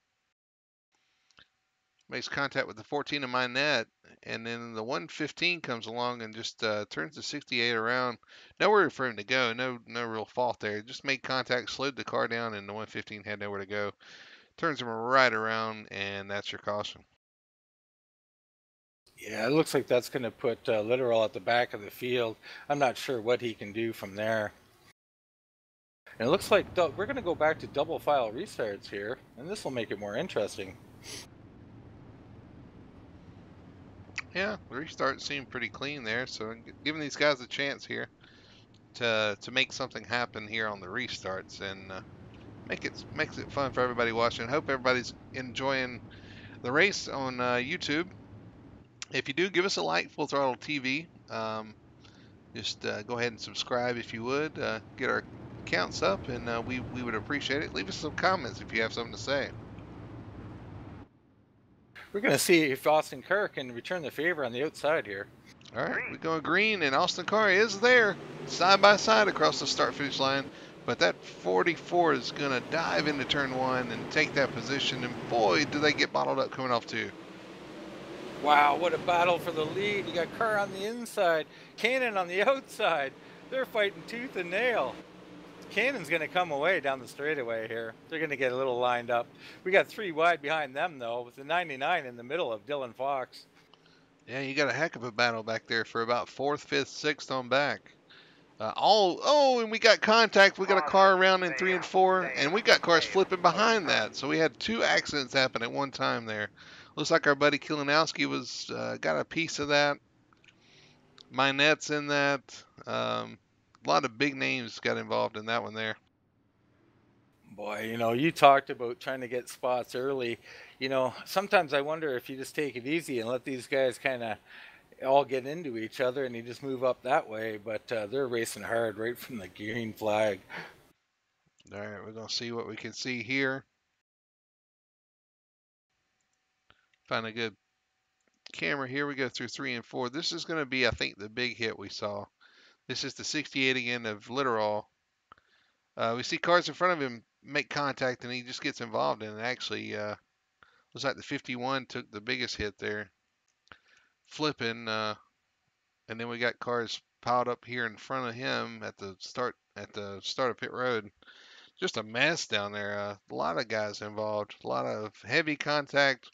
makes contact with the 14 of my net, and then the 115 comes along and just turns the 68 around. Nowhere for him to go. No real fault there. Just made contact, slowed the car down, and the 115 had nowhere to go. Turns him right around, and that's your caution. Yeah, it looks like that's going to put Literal at the back of the field. I'm not sure what he can do from there. And it looks like we're going to go back to double file restarts here, and this will make it more interesting. Yeah, the restart seemed pretty clean there, so giving these guys a chance here to make something happen here on the restarts, and makes it fun for everybody watching. Hope everybody's enjoying the race on YouTube. If you do, give us a like, Full Throttle TV. Just go ahead and subscribe if you would. Get our counts up, and we would appreciate it. Leave us some comments if you have something to say. We're going to see if Austin Kerr can return the favor on the outside here. All right, we're going green, and Austin Carr is there, side by side across the start-finish line. But that 44 is going to dive into turn one and take that position. And boy, do they get bottled up coming off two. Wow, what a battle for the lead. You got Kerr on the inside, Cannon on the outside. They're fighting tooth and nail. Cannon's going to come away down the straightaway here. They're going to get a little lined up. We got 3 wide behind them, though, with the 99 in the middle of Dylan Fox. Yeah, you got a heck of a battle back there for about 4th, 5th, 6th on back. And we got contact. We got a car around in 3 and 4, and we got cars flipping behind that. So we had 2 accidents happen at one time there. Looks like our buddy Kilinowski was got a piece of that. My net's in that. A lot of big names got involved in that one there. Boy, you talked about trying to get spots early. Sometimes I wonder if you just take it easy and let these guys kind of all get into each other and you just move up that way. But they're racing hard right from the green flag. All right, we're going to see what we can see here. Find a good camera here. We go through 3 and 4. This is going to be, I think, the big hit we saw. This is the 68 again of Literal. We see cars in front of him make contact, and he just gets involved in it. Actually, looks like the 51 took the biggest hit there, flipping, and then we got cars piled up here in front of him at the start of pit road. Just a mess down there. A lot of guys involved, a lot of heavy contact.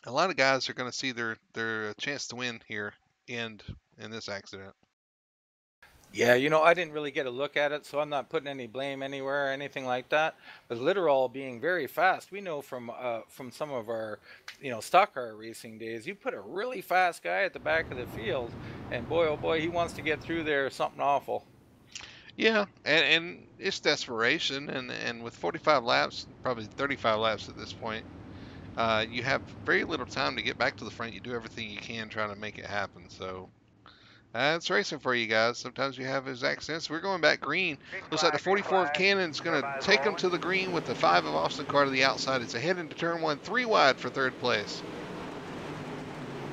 A lot of guys are going to see their chance to win here end in this accident. Yeah, I didn't really get a look at it, so I'm not putting any blame anywhere or anything like that. But Literal being very fast, we know from some of our, stock car racing days, you put a really fast guy at the back of the field, and boy, oh boy, he wants to get through there, something awful. Yeah, and it's desperation, and with 45 laps, probably 35 laps at this point, you have very little time to get back to the front. You do everything you can trying to make it happen. So it's racing for you guys. Sometimes you have those accidents. We're going back green. Looks like the 44 of Cannon's going to take them to the green with the 5 of Austin Carr to the outside. It's ahead into turn 1, 3 wide for 3rd place.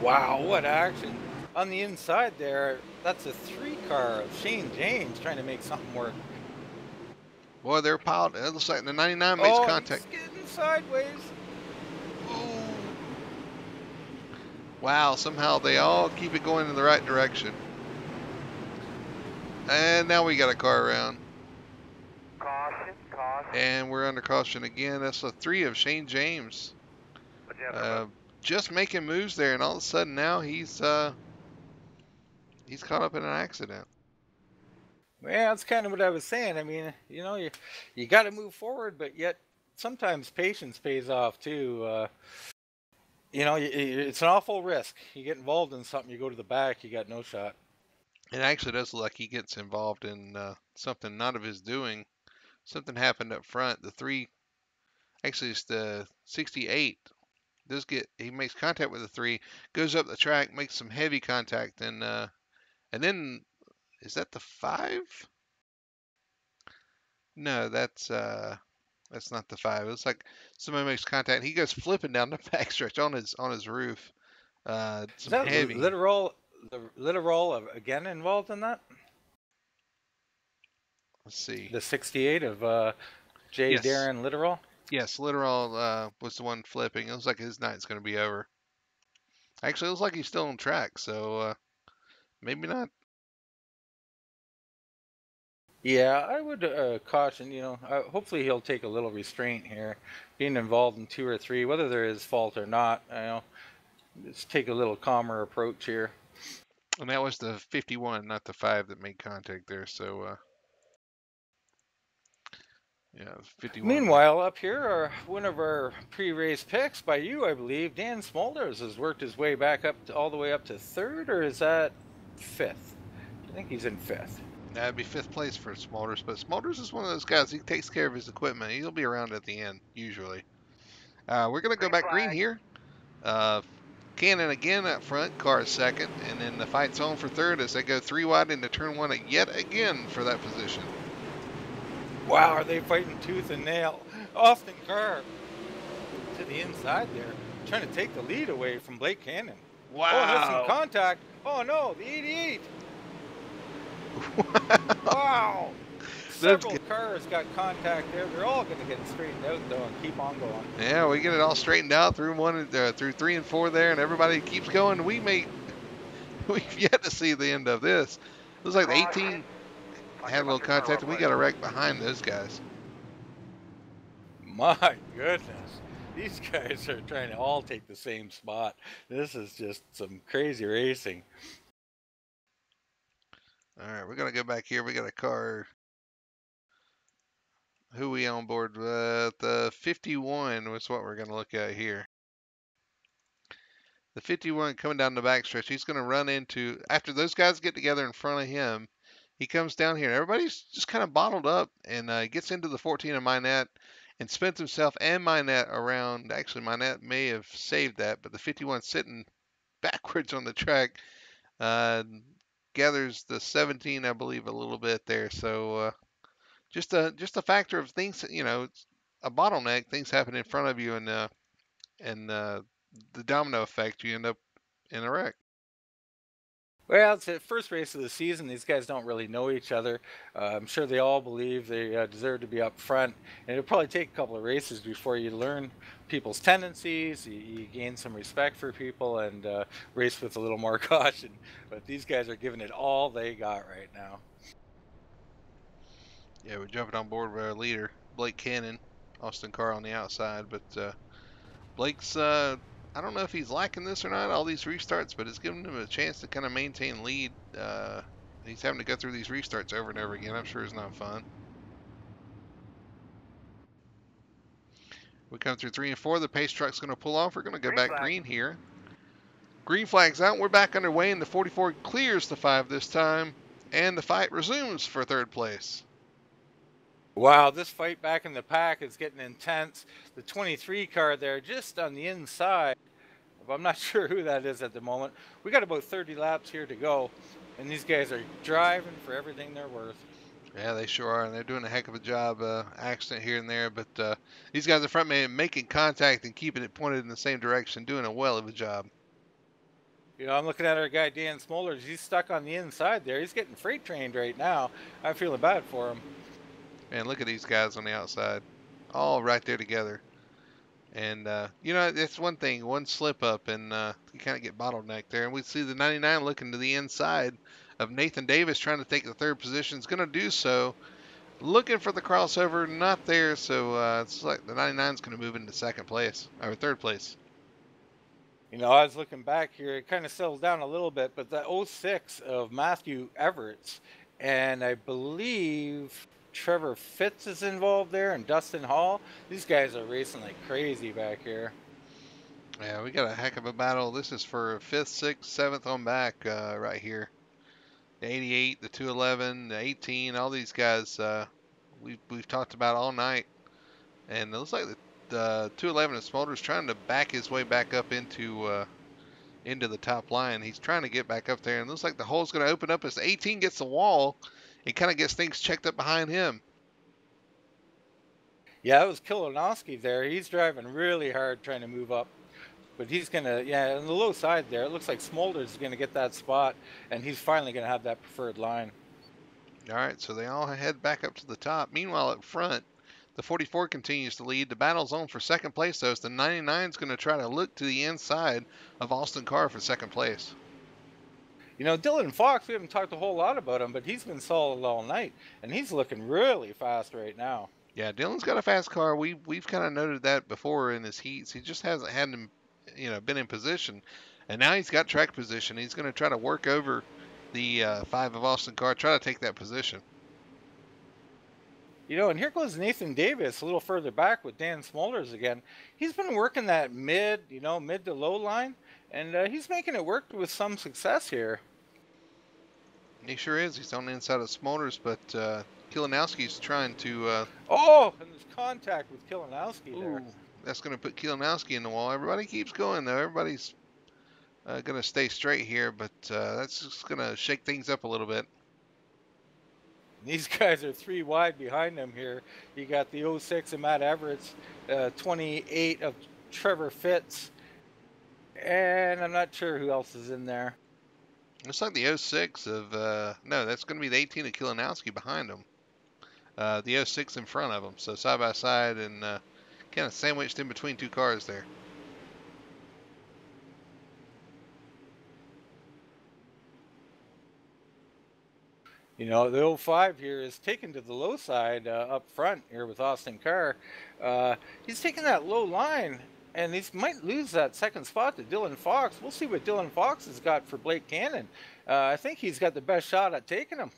Wow, what action. On the inside there, that's a 3 car of Shane James trying to make something work. Boy, they're piled. It looks like the 99 makes contact. He's getting sideways. Ooh. Wow, somehow they all keep it going in the right direction. And now we got a car around. Caution. And we're under caution again. That's a 3 of Shane James. Just making moves there, and all of a sudden now he's caught up in an accident. Yeah, that's kind of what I was saying. I mean, you got to move forward, but yet sometimes patience pays off too. It's an awful risk. You get involved in something, you go to the back, you got no shot. It actually does look like he gets involved in something not of his doing. Something happened up front. The 3, actually it's the 68. He makes contact with the 3, goes up the track, makes some heavy contact, and then is that the 5? No, that's not the 5. It's like somebody makes contact. He goes flipping down the backstretch on his roof. Some Is that heavy. the Literal again involved in that? Let's see. The 68 of J. Yes. Darren Literal? Yes, Literal was the one flipping. It looks like his night's going to be over. Actually, it looks like he's still on track, so maybe not. Yeah, I would caution, hopefully he'll take a little restraint here. Being involved in 2 or 3, whether there is fault or not, just take a little calmer approach here. And that was the 51, not the 5 that made contact there. So, yeah, 51. Meanwhile, up here are one of our pre-race picks by you, I believe. Dan Smolders has worked his way back up all the way up to 3rd, or is that 5th? I think he's in 5th. That'd be 5th place for Smolders, but Smolders is one of those guys. He takes care of his equipment. He'll be around at the end usually. We're gonna go back green here. Cannon again up front, car is 2nd, and then the fight's on for 3rd as they go 3 wide into turn 1 yet again for that position. Wow, are they fighting tooth and nail? Austin Carr to the inside there, trying to take the lead away from Blake Cannon. Wow! Oh, there's some contact. Oh no, the 88. Wow! Several cars got contact there. They're all going to get straightened out though and keep on going. Yeah, we get it all straightened out through through 3 and 4 there, and everybody keeps going. We've yet to see the end of this. Looks like the 18 had a little contact, and we got a wreck behind those guys. My goodness. These guys are trying to all take the same spot. This is just some crazy racing. All right, we're going to go back here. We got a car. Who we on board with? The 51 was what we're going to look at here. The 51 coming down the backstretch. He's going to run into, after those guys get together in front of him, he comes down here. Everybody's just kind of bottled up and gets into the 14 of Minette and spins himself and Minette around. Actually, Minette may have saved that, but the 51 sitting backwards on the track gathers the 17, I believe, a little bit there. So just a factor of things, it's a bottleneck. Things happen in front of you, and the domino effect. You end up in a wreck. Well, it's the first race of the season. These guys don't really know each other. I'm sure they all believe they deserve to be up front. And it'll probably take a couple of races before you learn people's tendencies. You gain some respect for people and race with a little more caution. But these guys are giving it all they got right now. Yeah, we're jumping on board with our leader, Blake Cannon, Austin Carr on the outside. But Blake's, I don't know if he's liking this or not, all these restarts, but it's giving him a chance to kind of maintain lead. He's having to go through these restarts over and over again. I'm sure it's not fun. We come through 3 and 4. The pace truck's going to pull off. We're going to go back green here. Green flag's out. We're back underway, and the 44 clears the 5 this time, and the fight resumes for 3rd place. Wow, this fight back in the pack is getting intense. The 23 car there just on the inside. I'm not sure who that is at the moment. We got about 30 laps here to go, and these guys are driving for everything they're worth. Yeah, they sure are, and they're doing a heck of a job. Accident here and there, but these guys in front man making contact and keeping it pointed in the same direction, doing a well of a job. I'm looking at our guy Dan Smolders. He's stuck on the inside there. He's getting freight trained right now. I'm feeling bad for him. Man, look at these guys on the outside, all right there together. And, it's one thing, one slip up, and you kind of get bottlenecked there. And we see the 99 looking to the inside of Nathan Davis trying to take the 3rd position. Is going to do so. Looking for the crossover, not there. So it's like the 99 is going to move into 2nd place, or 3rd place. I was looking back here. It kind of settled down a little bit, but the 06 of Matthew Everett's, and I believe Trevor Fitz is involved there, and Dustin Hall. These guys are racing like crazy back here. Yeah, we got a heck of a battle. This is for 5th, 6th, 7th on back right here. The 88, the 211, the 18, all these guys we've talked about all night. And it looks like the 211 of Smolders trying to back his way back up into the top line. He's trying to get back up there, and it looks like the hole's going to open up as the 18 gets the wall. It kind of gets things checked up behind him. Yeah, it was Kilonowski there. He's driving really hard trying to move up. But he's going to, on the low side there, it looks like Smolders is going to get that spot, and he's finally going to have that preferred line. All right, so they all head back up to the top. Meanwhile, up front, The 44 continues to lead. The battle's on for second place, though. The 99 is going to try to look to the inside of Austin Carr for second place. You know, Dylan Fox, we haven't talked a whole lot about him, but he's been solid all night, and he's looking really fast right now. Yeah, Dylan's got a fast car. We've kind of noted that before in his heats. He just hasn't had him, been in position, and now he's got track position. He's going to try to work over the 5 of Austin Carr, try to take that position. You know, and here goes Nathan Davis a little further back with Dan Smolders again. He's been working that mid to low line, and he's making it work with some success here. He sure is. He's on the inside of Smolders, but Kilanowski's trying to... and there's contact with Kilanowski there. That's going to put Kilanowski in the wall. Everybody keeps going, though. Everybody's going to stay straight here, but that's just going to shake things up a little bit. These guys are 3 wide behind them here. You got the 06 of Matt Everett's, 28 of Trevor Fitz, and I'm not sure who else is in there. Looks like the 06 of, no, that's going to be the 18 of Kilanowski behind him. The 06 in front of him, so side by side and kind of sandwiched in between 2 cars there. You know, the 05 here is taken to the low side up front here with Austin Carr. He's taking that low line, and he might lose that second spot to Dylan Fox. We'll see what Dylan Fox has got for Blake Cannon. I think he's got the best shot at taking him.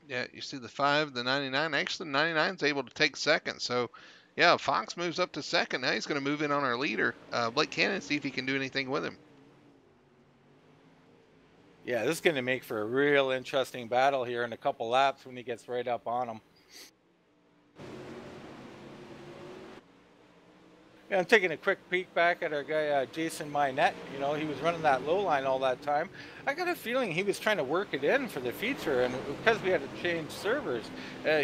Yeah, you see the 5, the 99. Actually, the 99's able to take second. So, yeah, Fox moves up to second. Now he's going to move in on our leader, Blake Cannon, see if he can do anything with him. Yeah, this is going to make for a real interesting battle here in a couple laps when he gets right up on him. Yeah, I'm taking a quick peek back at our guy, Jason Minette. You know, he was running that low line all that time. I got a feeling he was trying to work it in for the feature, and because we had to change servers,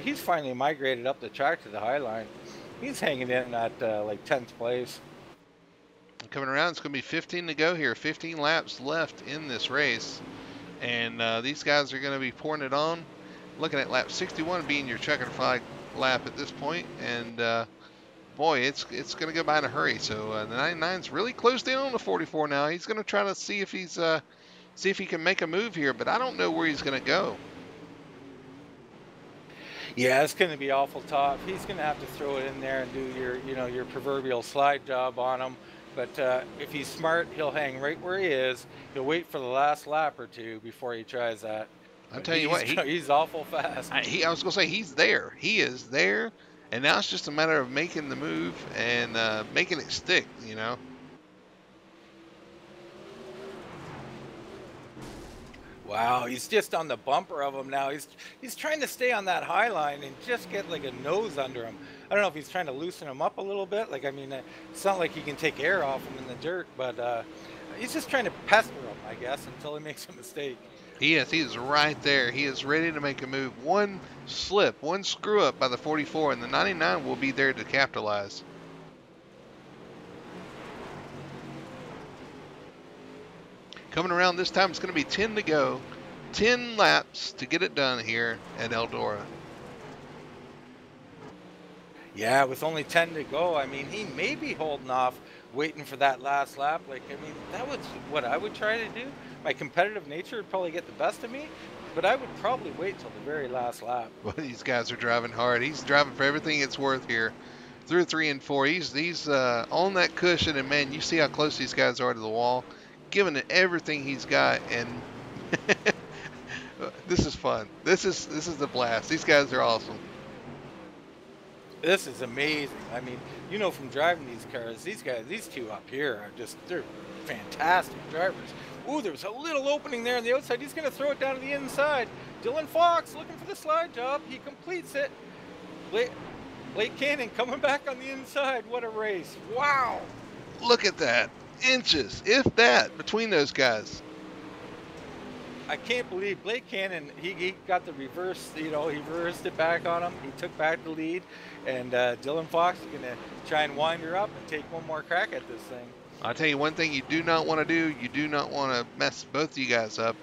he's finally migrated up the track to the high line. He's hanging in at like 10th place. Coming around, it's going to be 15 to go here. 15 laps left in this race. And these guys are going to be pouring it on. Looking at lap 61 being your checkered flag lap at this point. And, boy, it's going to go by in a hurry. So the 99's really closed in on the 44 now. He's going to try to see if he can make a move here. But I don't know where he's going to go. Yeah, it's going to be awful tough. He's going to have to throw it in there and do your proverbial slide job on him. But if he's smart, he'll hang right where he is. He'll wait for the last lap or 2 before he tries that. I'll tell you what, he's awful fast. I was going to say, he's there. He is there. And now it's just a matter of making the move and making it stick, you know. Wow, he's just on the bumper of him now. He's trying to stay on that high line and just get like a nose under him. I don't know if he's trying to loosen him up a little bit. Like, I mean, it's not like he can take air off him in the dirt, but he's just trying to pester him, I guess, until he makes a mistake. He is right there. He is ready to make a move. One slip, one screw up by the 44, and the 99 will be there to capitalize. Coming around this time, it's going to be 10 to go. 10 laps to get it done here at Eldora. Yeah, with only 10 to go, I mean, he may be holding off, waiting for that last lap. Like, I mean, that was what I would try to do. My competitive nature would probably get the best of me, but I would probably wait till the very last lap. Well, these guys are driving hard. He's driving for everything it's worth here. Through 3 and 4, he's on that cushion, and man, you see how close these guys are to the wall, giving it everything he's got, and this is fun. This is the blast. These guys are awesome. This is amazing. I mean, you know, from driving these cars, these 2 up here are they're fantastic drivers. Ooh, there's a little opening there on the outside. He's going to throw it down to the inside. Dylan Fox looking for the slide job. He completes it. Blake Cannon coming back on the inside. What a race. Wow. Look at that. Inches, if that, between those guys. I can't believe Blake Cannon, he got the reverse, you know, he reversed it back on him. He took back the lead, and Dylan Fox is going to try and wind her up and take one more crack at this thing. I'll tell you one thing you do not want to do. You do not want to mess both of you guys up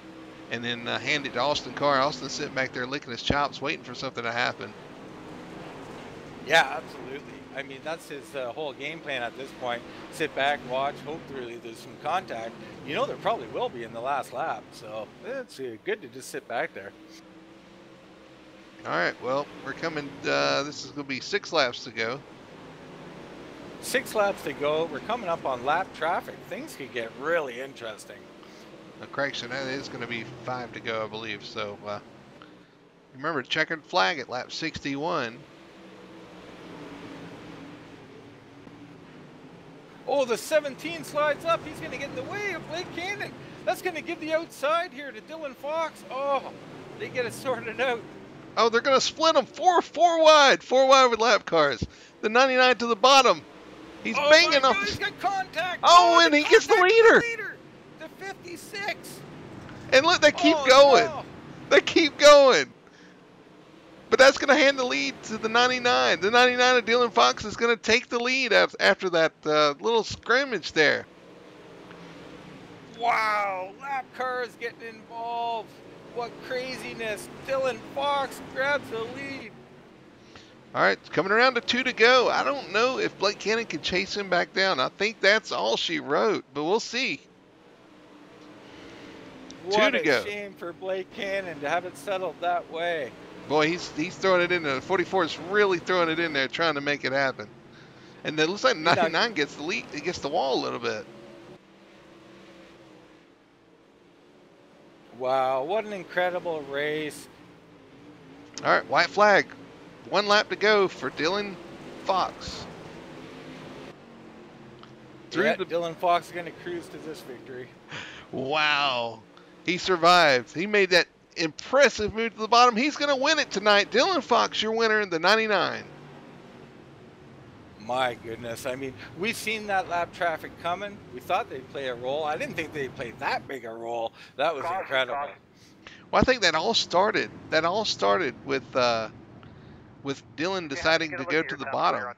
and then hand it to Austin Carr. Austin's sitting back there licking his chops, waiting for something to happen. Yeah, absolutely. I mean, that's his whole game plan at this point. Sit back, watch, hope there's some contact. You know, there probably will be in the last lap, so it's good to just sit back there. All right, well, we're coming. This is going to be 6 laps to go. 6 laps to go. We're coming up on lap traffic. Things could get really interesting. Correction, that is going to be 5 to go, I believe. So remember, checkered flag at lap 61. Oh, the 17 slides up. He's going to get in the way of Blake Cannon. That's going to give the outside here to Dylan Fox. Oh, they get it sorted out. Oh, they're going to split them four wide with lap cars. The 99 to the bottom. He's banging my off. God, he's got contact. Oh, and he gets the leader. The 56. And look, they keep going. No. They keep going. But that's going to hand the lead to the 99. The 99 of Dylan Fox is going to take the lead after that little scrimmage there. Wow, lap cars getting involved. What craziness. Dylan Fox grabs the lead. All right, coming around to 2 to go. I don't know if Blake Cannon can chase him back down. I think that's all she wrote, but we'll see. What 2 to a go. shame for Blake Cannon to have it settled that way. Boy, he's throwing it in there. The 44 is really throwing it in there, trying to make it happen. And it looks like 99 gets the lead. It gets the wall a little bit. Wow, what an incredible race. All right, white flag. 1 lap to go for Dylan Fox. Dylan Fox is going to cruise to this victory. Wow. He survived. He made that impressive move to the bottom. He's going to win it tonight. Dylan Fox, your winner in the 99. My goodness. I mean, we've seen that lap traffic coming. We thought they'd play a role. I didn't think they'd play that big a role. That was incredible. Well, I think that all started with Dylan deciding to go to the bottom.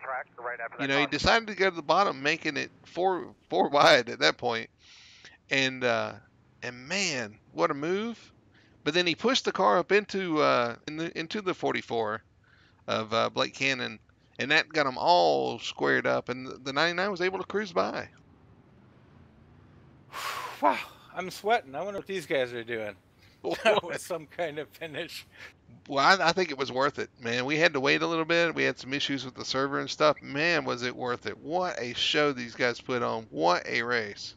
You know, he decided to go to the bottom, making it four wide at that point. And man, what a move! But then he pushed the car up into the 44 of Blake Cannon, and that got them all squared up, and the 99 was able to cruise by. Wow, I'm sweating. I wonder what these guys are doing. That was some kind of finish. Well, I think it was worth it, man. We had to wait a little bit. We had some issues with the server and stuff. Man, was it worth it. What a show these guys put on. What a race.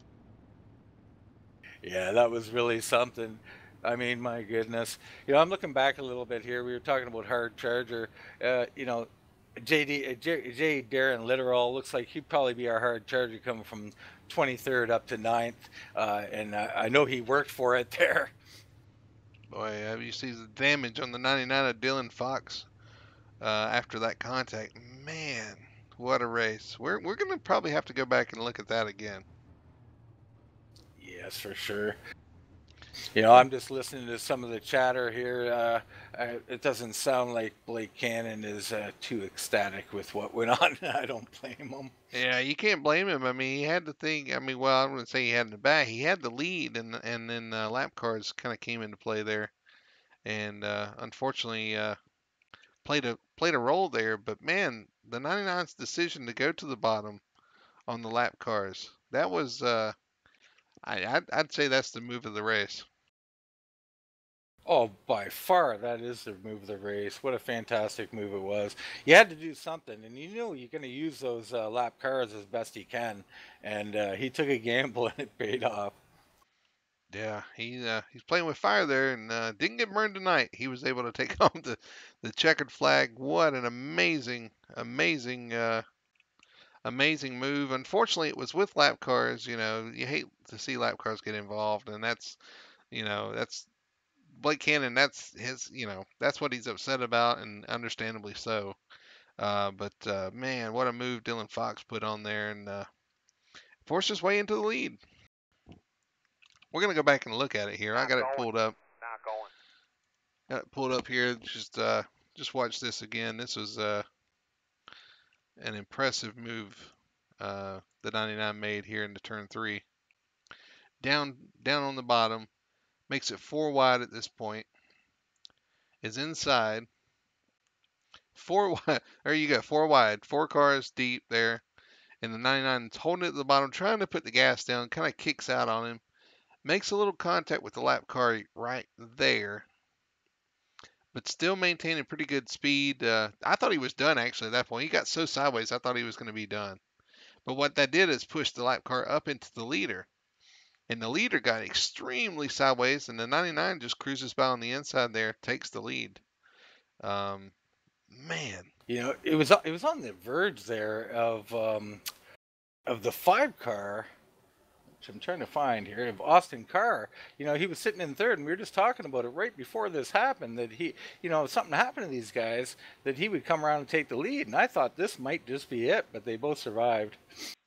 Yeah, that was really something. I mean, my goodness. You know, I'm looking back a little bit here. We were talking about hard charger. You know, J. Darren Litteral looks like he'd probably be our hard charger coming from 23rd up to 9th. And I know he worked for it there. Boy, you see the damage on the 99 of Dylan Fox after that contact. Man, what a race. We're going to probably have to go back and look at that again. Yes, for sure. You know, I'm just listening to some of the chatter here. It doesn't sound like Blake Cannon is too ecstatic with what went on. I don't blame him. Yeah, you can't blame him. I mean, he had the thing. I mean, well, I wouldn't say he had in the back. He had the lead, and then lap cars kind of came into play there, and unfortunately played a role there. But man, the 99's decision to go to the bottom on the lap cars, that was I'd say that's the move of the race. Oh, by far, that is the move of the race. What a fantastic move it was. You had to do something, and you know you're going to use those lap cars as best you can. And he took a gamble, and it paid off. Yeah, he's playing with fire there, and didn't get burned tonight. He was able to take home the checkered flag. What an amazing move. Unfortunately, it was with lap cars. You know, you hate to see lap cars get involved, and that's Blake Cannon. That's his. You know, that's what he's upset about, and understandably so. But man, what a move Dylan Fox put on there, and forced his way into the lead. We're gonna go back and look at it here. I got it pulled up. Not going. Got it pulled up here. Just watch this again. This was an impressive move that 99 made here into turn 3. Down on the bottom, makes it 4 wide at this point. Is inside, four wide, or you got four wide, four cars deep there, and the 99 is holding it at the bottom, trying to put the gas down, kind of kicks out on him, makes a little contact with the lap car right there, but still maintaining pretty good speed. I thought he was done actually at that point. He got so sideways, I thought he was going to be done. But what that did is push the lap car up into the leader. And the leader got extremely sideways, and the 99 just cruises by on the inside there, takes the lead. Man. It was on the verge there of the 5 car, which I'm trying to find here, of Austin Carr. He was sitting in third, and we were just talking about it right before this happened, that if something happened to these guys, that he would come around and take the lead. And I thought this might just be it, but they both survived.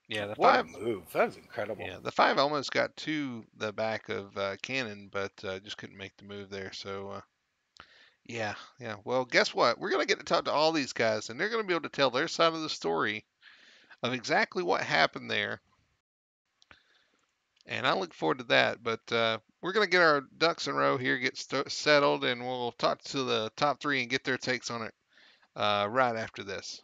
Yeah, the What five a move. That was incredible. Yeah, the 5 almost got to the back of Cannon, but just couldn't make the move there. So yeah. Well, guess what? We're gonna get to talk to all these guys, and they're gonna be able to tell their side of the story of exactly what happened there. And I look forward to that. But we're gonna get our ducks in a row here, get settled, and we'll talk to the top 3 and get their takes on it right after this.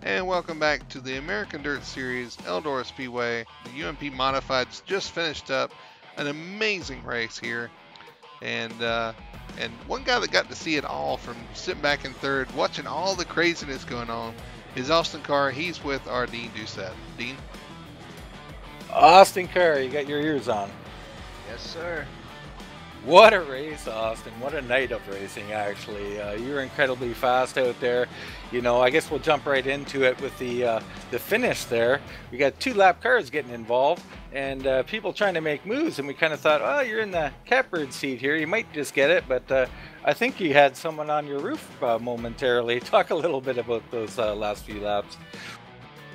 And welcome back to the American Dirt Series Eldora Speedway. The UMP Modifieds just finished up an amazing race here. And one guy that got to see it all from sitting back in third, watching all the craziness going on, is Austin Carr. He's with our Dean Doucette. Dean? Austin Carr, you got your ears on. Yes, sir. What a race, Austin. What a night of racing, actually. You were incredibly fast out there. I guess we'll jump right into it with the finish there. We got 2 lap cars getting involved and people trying to make moves, and we kind of thought, oh, you're in the catbird seat here. You might just get it, but I think you had someone on your roof momentarily. Talk a little bit about those last few laps.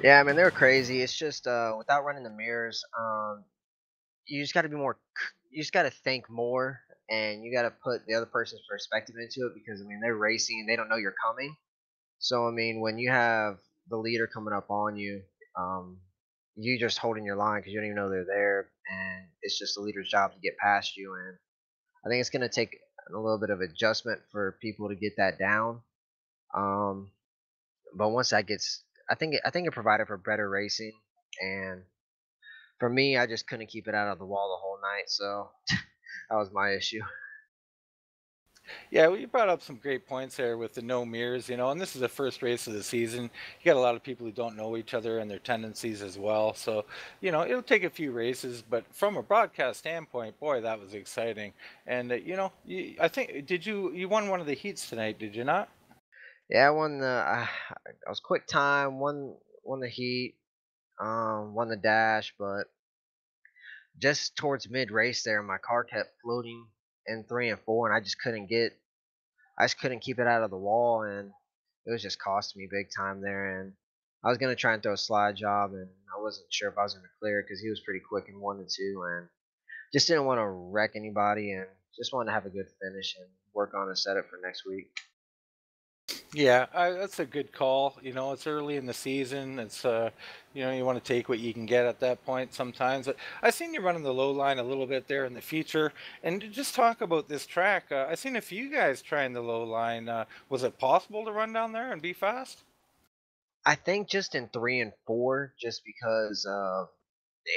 Yeah, I mean, they were crazy. It's just without running the mirrors, you just got to be more. You just got to think more, and you got to put the other person's perspective into it, because I mean, they're racing and they don't know you're coming. So I mean, when you have the leader coming up on you, you just holding your line because you don't even know they're there, and it's just the leader's job to get past you. And I think it's going to take a little bit of adjustment for people to get that down. Um, but once that gets, I think it provided for better racing. And for me, I just couldn't keep it out of the wall the whole night, so that was my issue. Yeah, well, you brought up some great points there with the no mirrors, and this is the first race of the season. You got a lot of people who don't know each other and their tendencies as well. So, it'll take a few races, but from a broadcast standpoint, boy, that was exciting. And, I think, you won one of the heats tonight, did you not? Yeah, I won the. I was quick time, won the heat, won the dash, but just towards mid race there, my car kept floating in 3 and 4, and I just couldn't keep it out of the wall, and it was just costing me big time there. And I was gonna try and throw a slide job, and I wasn't sure if I was gonna clear it because he was pretty quick in 1 and 2, and just didn't want to wreck anybody, and just wanted to have a good finish and work on a setup for next week. Yeah, that's a good call. It's early in the season. You want to take what you can get at that point sometimes. But I seen you running the low line a little bit there in the future. And to just talk about this track, I seen a few guys trying the low line. Was it possible to run down there and be fast? I think just in 3 and 4, just because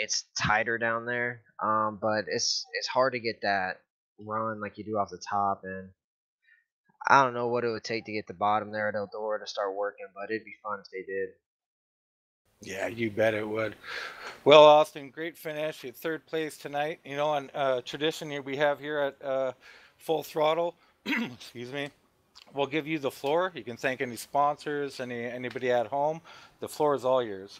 it's tighter down there. But it's hard to get that run like you do off the top, and I don't know what it would take to get the bottom there at Eldora to start working, but it'd be fun if they did. Yeah, you bet it would. Well, Austin, great finish. You had third place tonight. You know, on tradition here we have here at Full Throttle. Excuse me. We'll give you the floor. You can thank any sponsors, anybody at home. The floor is all yours.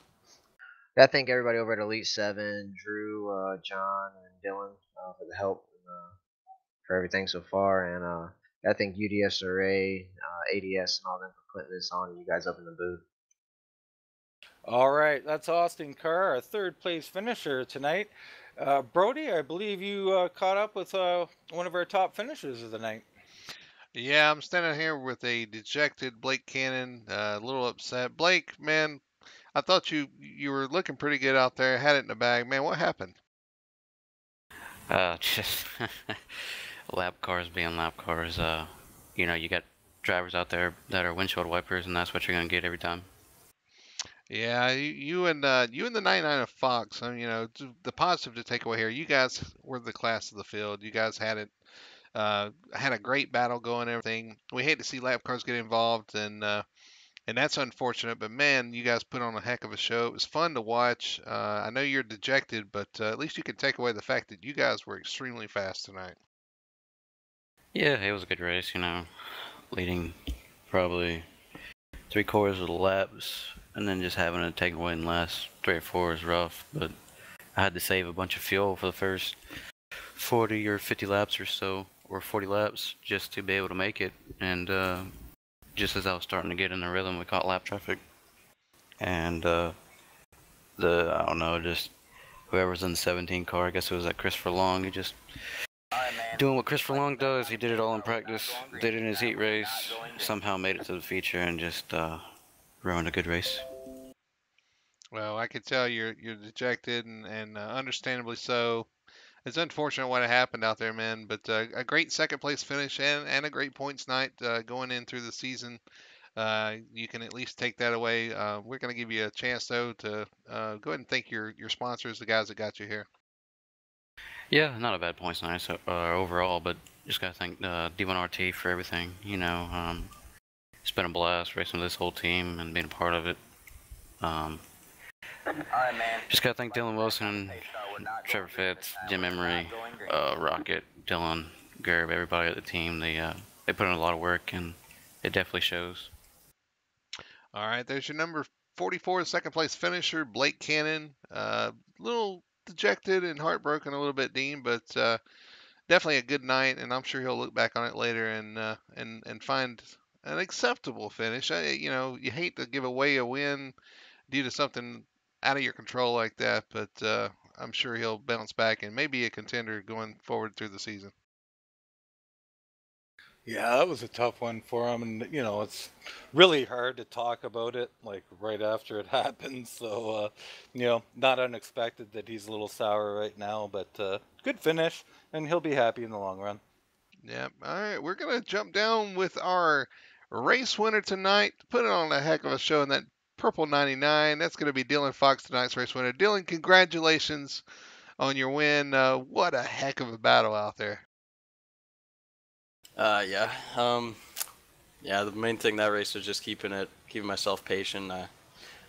I thank everybody over at Elite Seven, Drew, John, and Dylan for the help and for everything so far, and I thank UDSRA, ADS, and all them for putting this on and you guys up in the booth. All right, that's Austin Carr, our third place finisher tonight. Brody, I believe you caught up with one of our top finishers of the night. Yeah, I'm standing here with a dejected Blake Cannon, a little upset. Blake, man, I thought you were looking pretty good out there, had it in the bag. Man, what happened? Just lap cars being lap cars. You know, you got drivers out there that are windshield wipers, and that's what you're gonna get every time. Yeah, you and the 99 of Fox. You know, the positive to take away here. You guys were the class of the field. You guys had a great battle going. And everything. We hate to see lap cars get involved, and that's unfortunate. But man, you guys put on a heck of a show. It was fun to watch. I know you're dejected, but at least you can take away the fact that you guys were extremely fast tonight. Yeah, it was a good race. You know, leading probably 3/4 of the laps, and then just having to take away in the last 3 or 4 is rough. But I had to save a bunch of fuel for the first 40 or 50 laps or so, or 40 laps, just to be able to make it. And just as I was starting to get in the rhythm, we caught lap traffic, and I don't know, just whoever's in the 17 car, I guess it was that Christopher Long, he just doing what Christopher Long does. He did it all in practice, did it in his heat race, somehow made it to the feature, and just ruined a good race. Well, I could tell you're dejected and understandably so. It's unfortunate what happened out there, man. But a great second place finish and a great points night going in through the season. You can at least take that away. We're going to give you a chance though to go ahead and thank your sponsors, the guys that got you here. Yeah, not a bad points night overall, but just gotta thank D1RT for everything. You know, it's been a blast racing with this whole team and being a part of it. Just gotta thank Dylan Wilson, Trevor Fitz, Jim Emery, Rocket, Dylan, Gerb, everybody at the team. They put in a lot of work, and it definitely shows. All right, there's your number 44, second place finisher, Blake Cannon. Little dejected and heartbroken a little bit, Dean, but definitely a good night, and I'm sure he'll look back on it later and find an acceptable finish. You know, you hate to give away a win due to something out of your control like that, but I'm sure he'll bounce back and maybe a contender going forward through the season. Yeah, that was a tough one for him, and you know it's really hard to talk about it like right after it happened. So, you know, not unexpected that he's a little sour right now, but good finish, and he'll be happy in the long run. Yeah. All right, we're gonna jump down with our race winner tonight. Put it on a heck of a show in that purple 99. That's gonna be Dylan Fox, tonight's race winner. Dylan, congratulations on your win. What a heck of a battle out there. Yeah. Yeah, the main thing that race was just keeping myself patient. I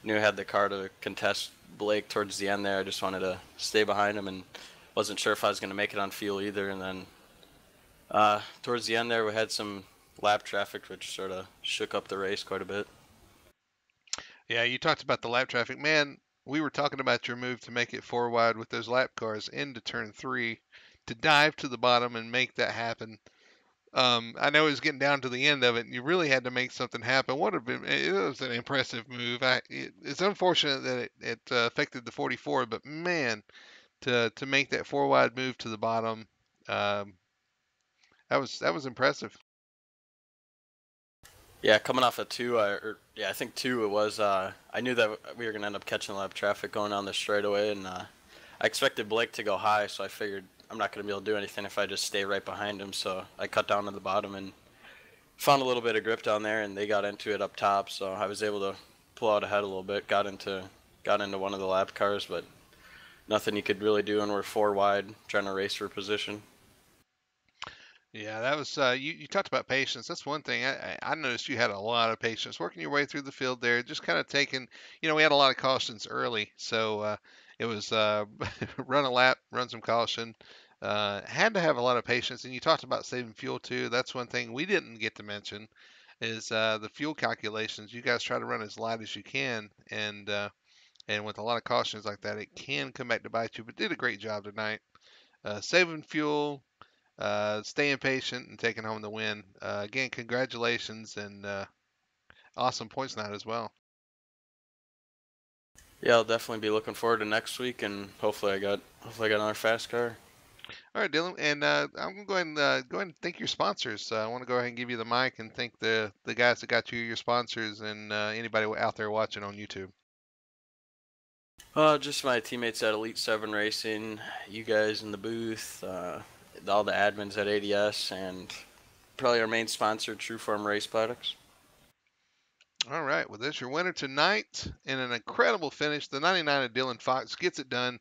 knew I had the car to contest Blake towards the end there. I just wanted to stay behind him and wasn't sure if I was going to make it on fuel either. And then towards the end there, we had some lap traffic, which sort of shook up the race quite a bit. Yeah, you talked about the lap traffic. Man, we were talking about your move to make it 4 wide with those lap cars into turn 3 to dive to the bottom and make that happen. I know it was getting down to the end of it, and you really had to make something happen. It was an impressive move. It's unfortunate that it affected the 44, but man, to make that 4 wide move to the bottom, um, that was impressive. Yeah, coming off of two, I think two it was. I knew that we were gonna end up catching a lot of traffic going on the straightaway, and I expected Blake to go high, so I figured I'm not gonna be able to do anything if I just stay right behind him. So I cut down to the bottom and found a little bit of grip down there, and they got into it up top. So I was able to pull out ahead a little bit, got into one of the lap cars, but nothing you could really do, and we're 4 wide trying to race for position. Yeah, that was you talked about patience. That's one thing I noticed you had a lot of patience working your way through the field there, just kind of taking, we had a lot of cautions early, so it was run a lap, run some caution. Had to have a lot of patience, and you talked about saving fuel too. That's one thing we didn't get to mention is the fuel calculations. You guys try to run as light as you can, and with a lot of cautions like that, it can come back to bite you. But did a great job tonight, saving fuel, staying patient and taking home the win. Again, congratulations and awesome points night as well. Yeah, I'll definitely be looking forward to next week, and hopefully I got another fast car. All right, Dylan, and I'm gonna go ahead and thank your sponsors. I want to go ahead and give you the mic and thank the guys that got you your sponsors and anybody out there watching on YouTube. Just my teammates at Elite 7 Racing, you guys in the booth, all the admins at ADS, and probably our main sponsor, Trueform Race Products. All right, well, there's your winner tonight in an incredible finish. The 99 of Dylan Fox gets it done.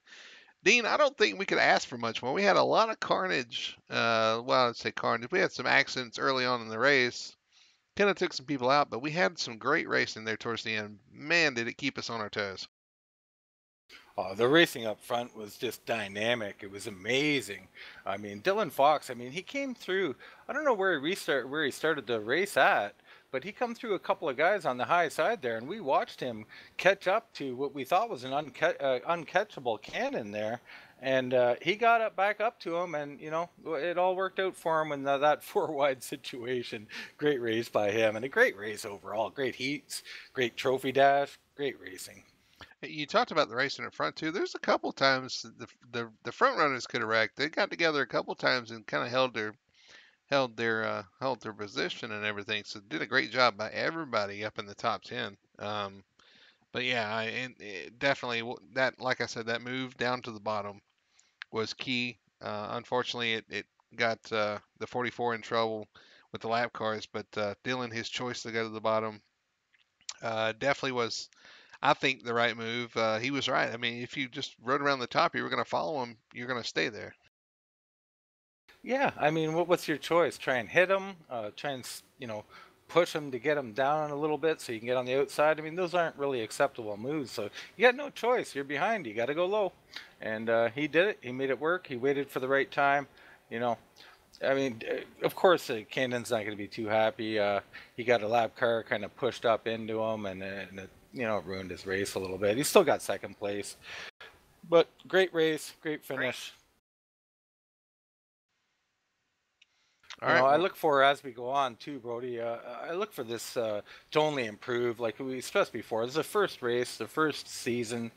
Dean, I don't think we could ask for much more. We had a lot of carnage. Well, I'd say carnage. We had some accidents early on in the race. Kind of took some people out, but we had some great racing there towards the end. Man, did it keep us on our toes. The racing up front was just dynamic. It was amazing. I mean, Dylan Fox, I mean, he came through. I don't know where he started the race at, but he come through a couple of guys on the high side there, and we watched him catch up to what we thought was an uncatchable cannon there. And he got back up to him, and it all worked out for him in that four wide situation. Great race by him, and a great race overall. Great heats, great trophy dash, great racing. You talked about the racing in front too. There's a couple times the front runners could have wrecked. They got together a couple times and kind of held their position and everything. So did a great job by everybody up in the top 10. But yeah, and it definitely that, like I said, that move down to the bottom was key. Unfortunately, it got the 44 in trouble with the lap cars, but Dylan, his choice to go to the bottom, definitely was, I think, the right move. He was right. I mean, if you just rode around the top, you were going to follow him. You're going to stay there. Yeah, I mean, what's your choice? Try and hit him, try and push him to get him down a little bit so you can get on the outside. I mean, those aren't really acceptable moves. So you got no choice. You're behind. You got to go low, and he did it. He made it work. He waited for the right time. I mean, of course, Cannon's not going to be too happy. He got a lap car kind of pushed up into him, and it ruined his race a little bit. He still got second place, but great race, great finish. All right. I look for, as we go on too, Brody, I look for this to only improve. Like we stressed before, this is the first race, the first season.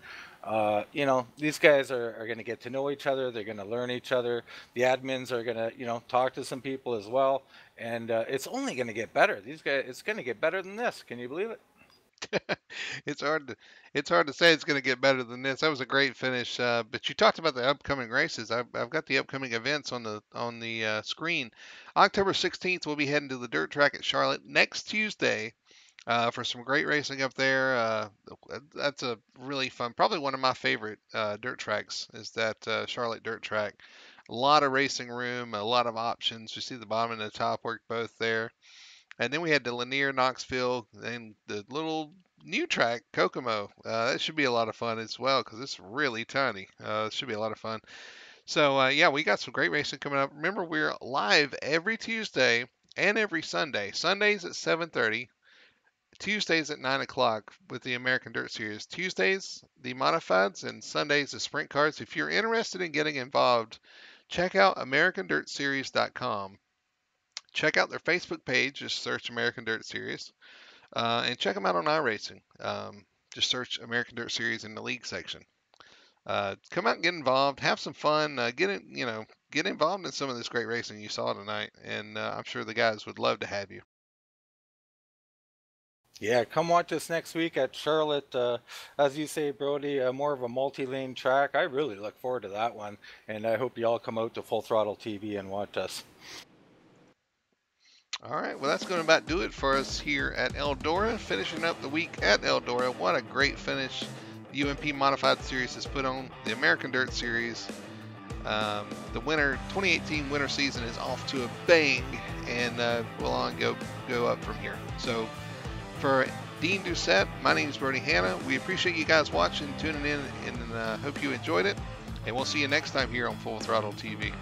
These guys are going to get to know each other. They're going to learn each other. The admins are going to, talk to some people as well. And it's only going to get better. These guys, it's going to get better than this. Can you believe it? It's hard to say it's going to get better than this. That was a great finish. But you talked about the upcoming races. I've got the upcoming events on the screen. October 16th, we'll be heading to the dirt track at Charlotte next Tuesday for some great racing up there. That's a really fun, probably one of my favorite dirt tracks is that Charlotte dirt track. A lot of racing room, a lot of options. You see the bottom and the top work both there. And then we had the Lanier, Knoxville, and the little new track, Kokomo. That should be a lot of fun as well because it's really tiny. It should be a lot of fun. So, yeah, we got some great racing coming up. Remember, we're live every Tuesday and every Sunday. Sundays at 7:30, Tuesdays at 9 o'clock with the American Dirt Series. Tuesdays, the modifieds, and Sundays, the sprint cars. If you're interested in getting involved, check out AmericanDirtSeries.com. Check out their Facebook page. Just search American Dirt Series. And check them out on iRacing. Just search American Dirt Series in the league section. Come out and get involved. Have some fun. Get involved in some of this great racing you saw tonight. And I'm sure the guys would love to have you. Yeah, come watch us next week at Charlotte. As you say, Brody, more of a multi-lane track. I really look forward to that one. And I hope you all come out to Full Throttle TV and watch us. All right, well, that's going to about do it for us here at Eldora. Finishing up the week at Eldora. What a great finish the UMP Modified Series has put on the American Dirt Series. The 2018 winter season is off to a bang, and we'll on go up from here. So for Dean Doucette, my name is Bernie Hanna. We appreciate you guys watching, tuning in, and hope you enjoyed it. And we'll see you next time here on Full Throttle TV.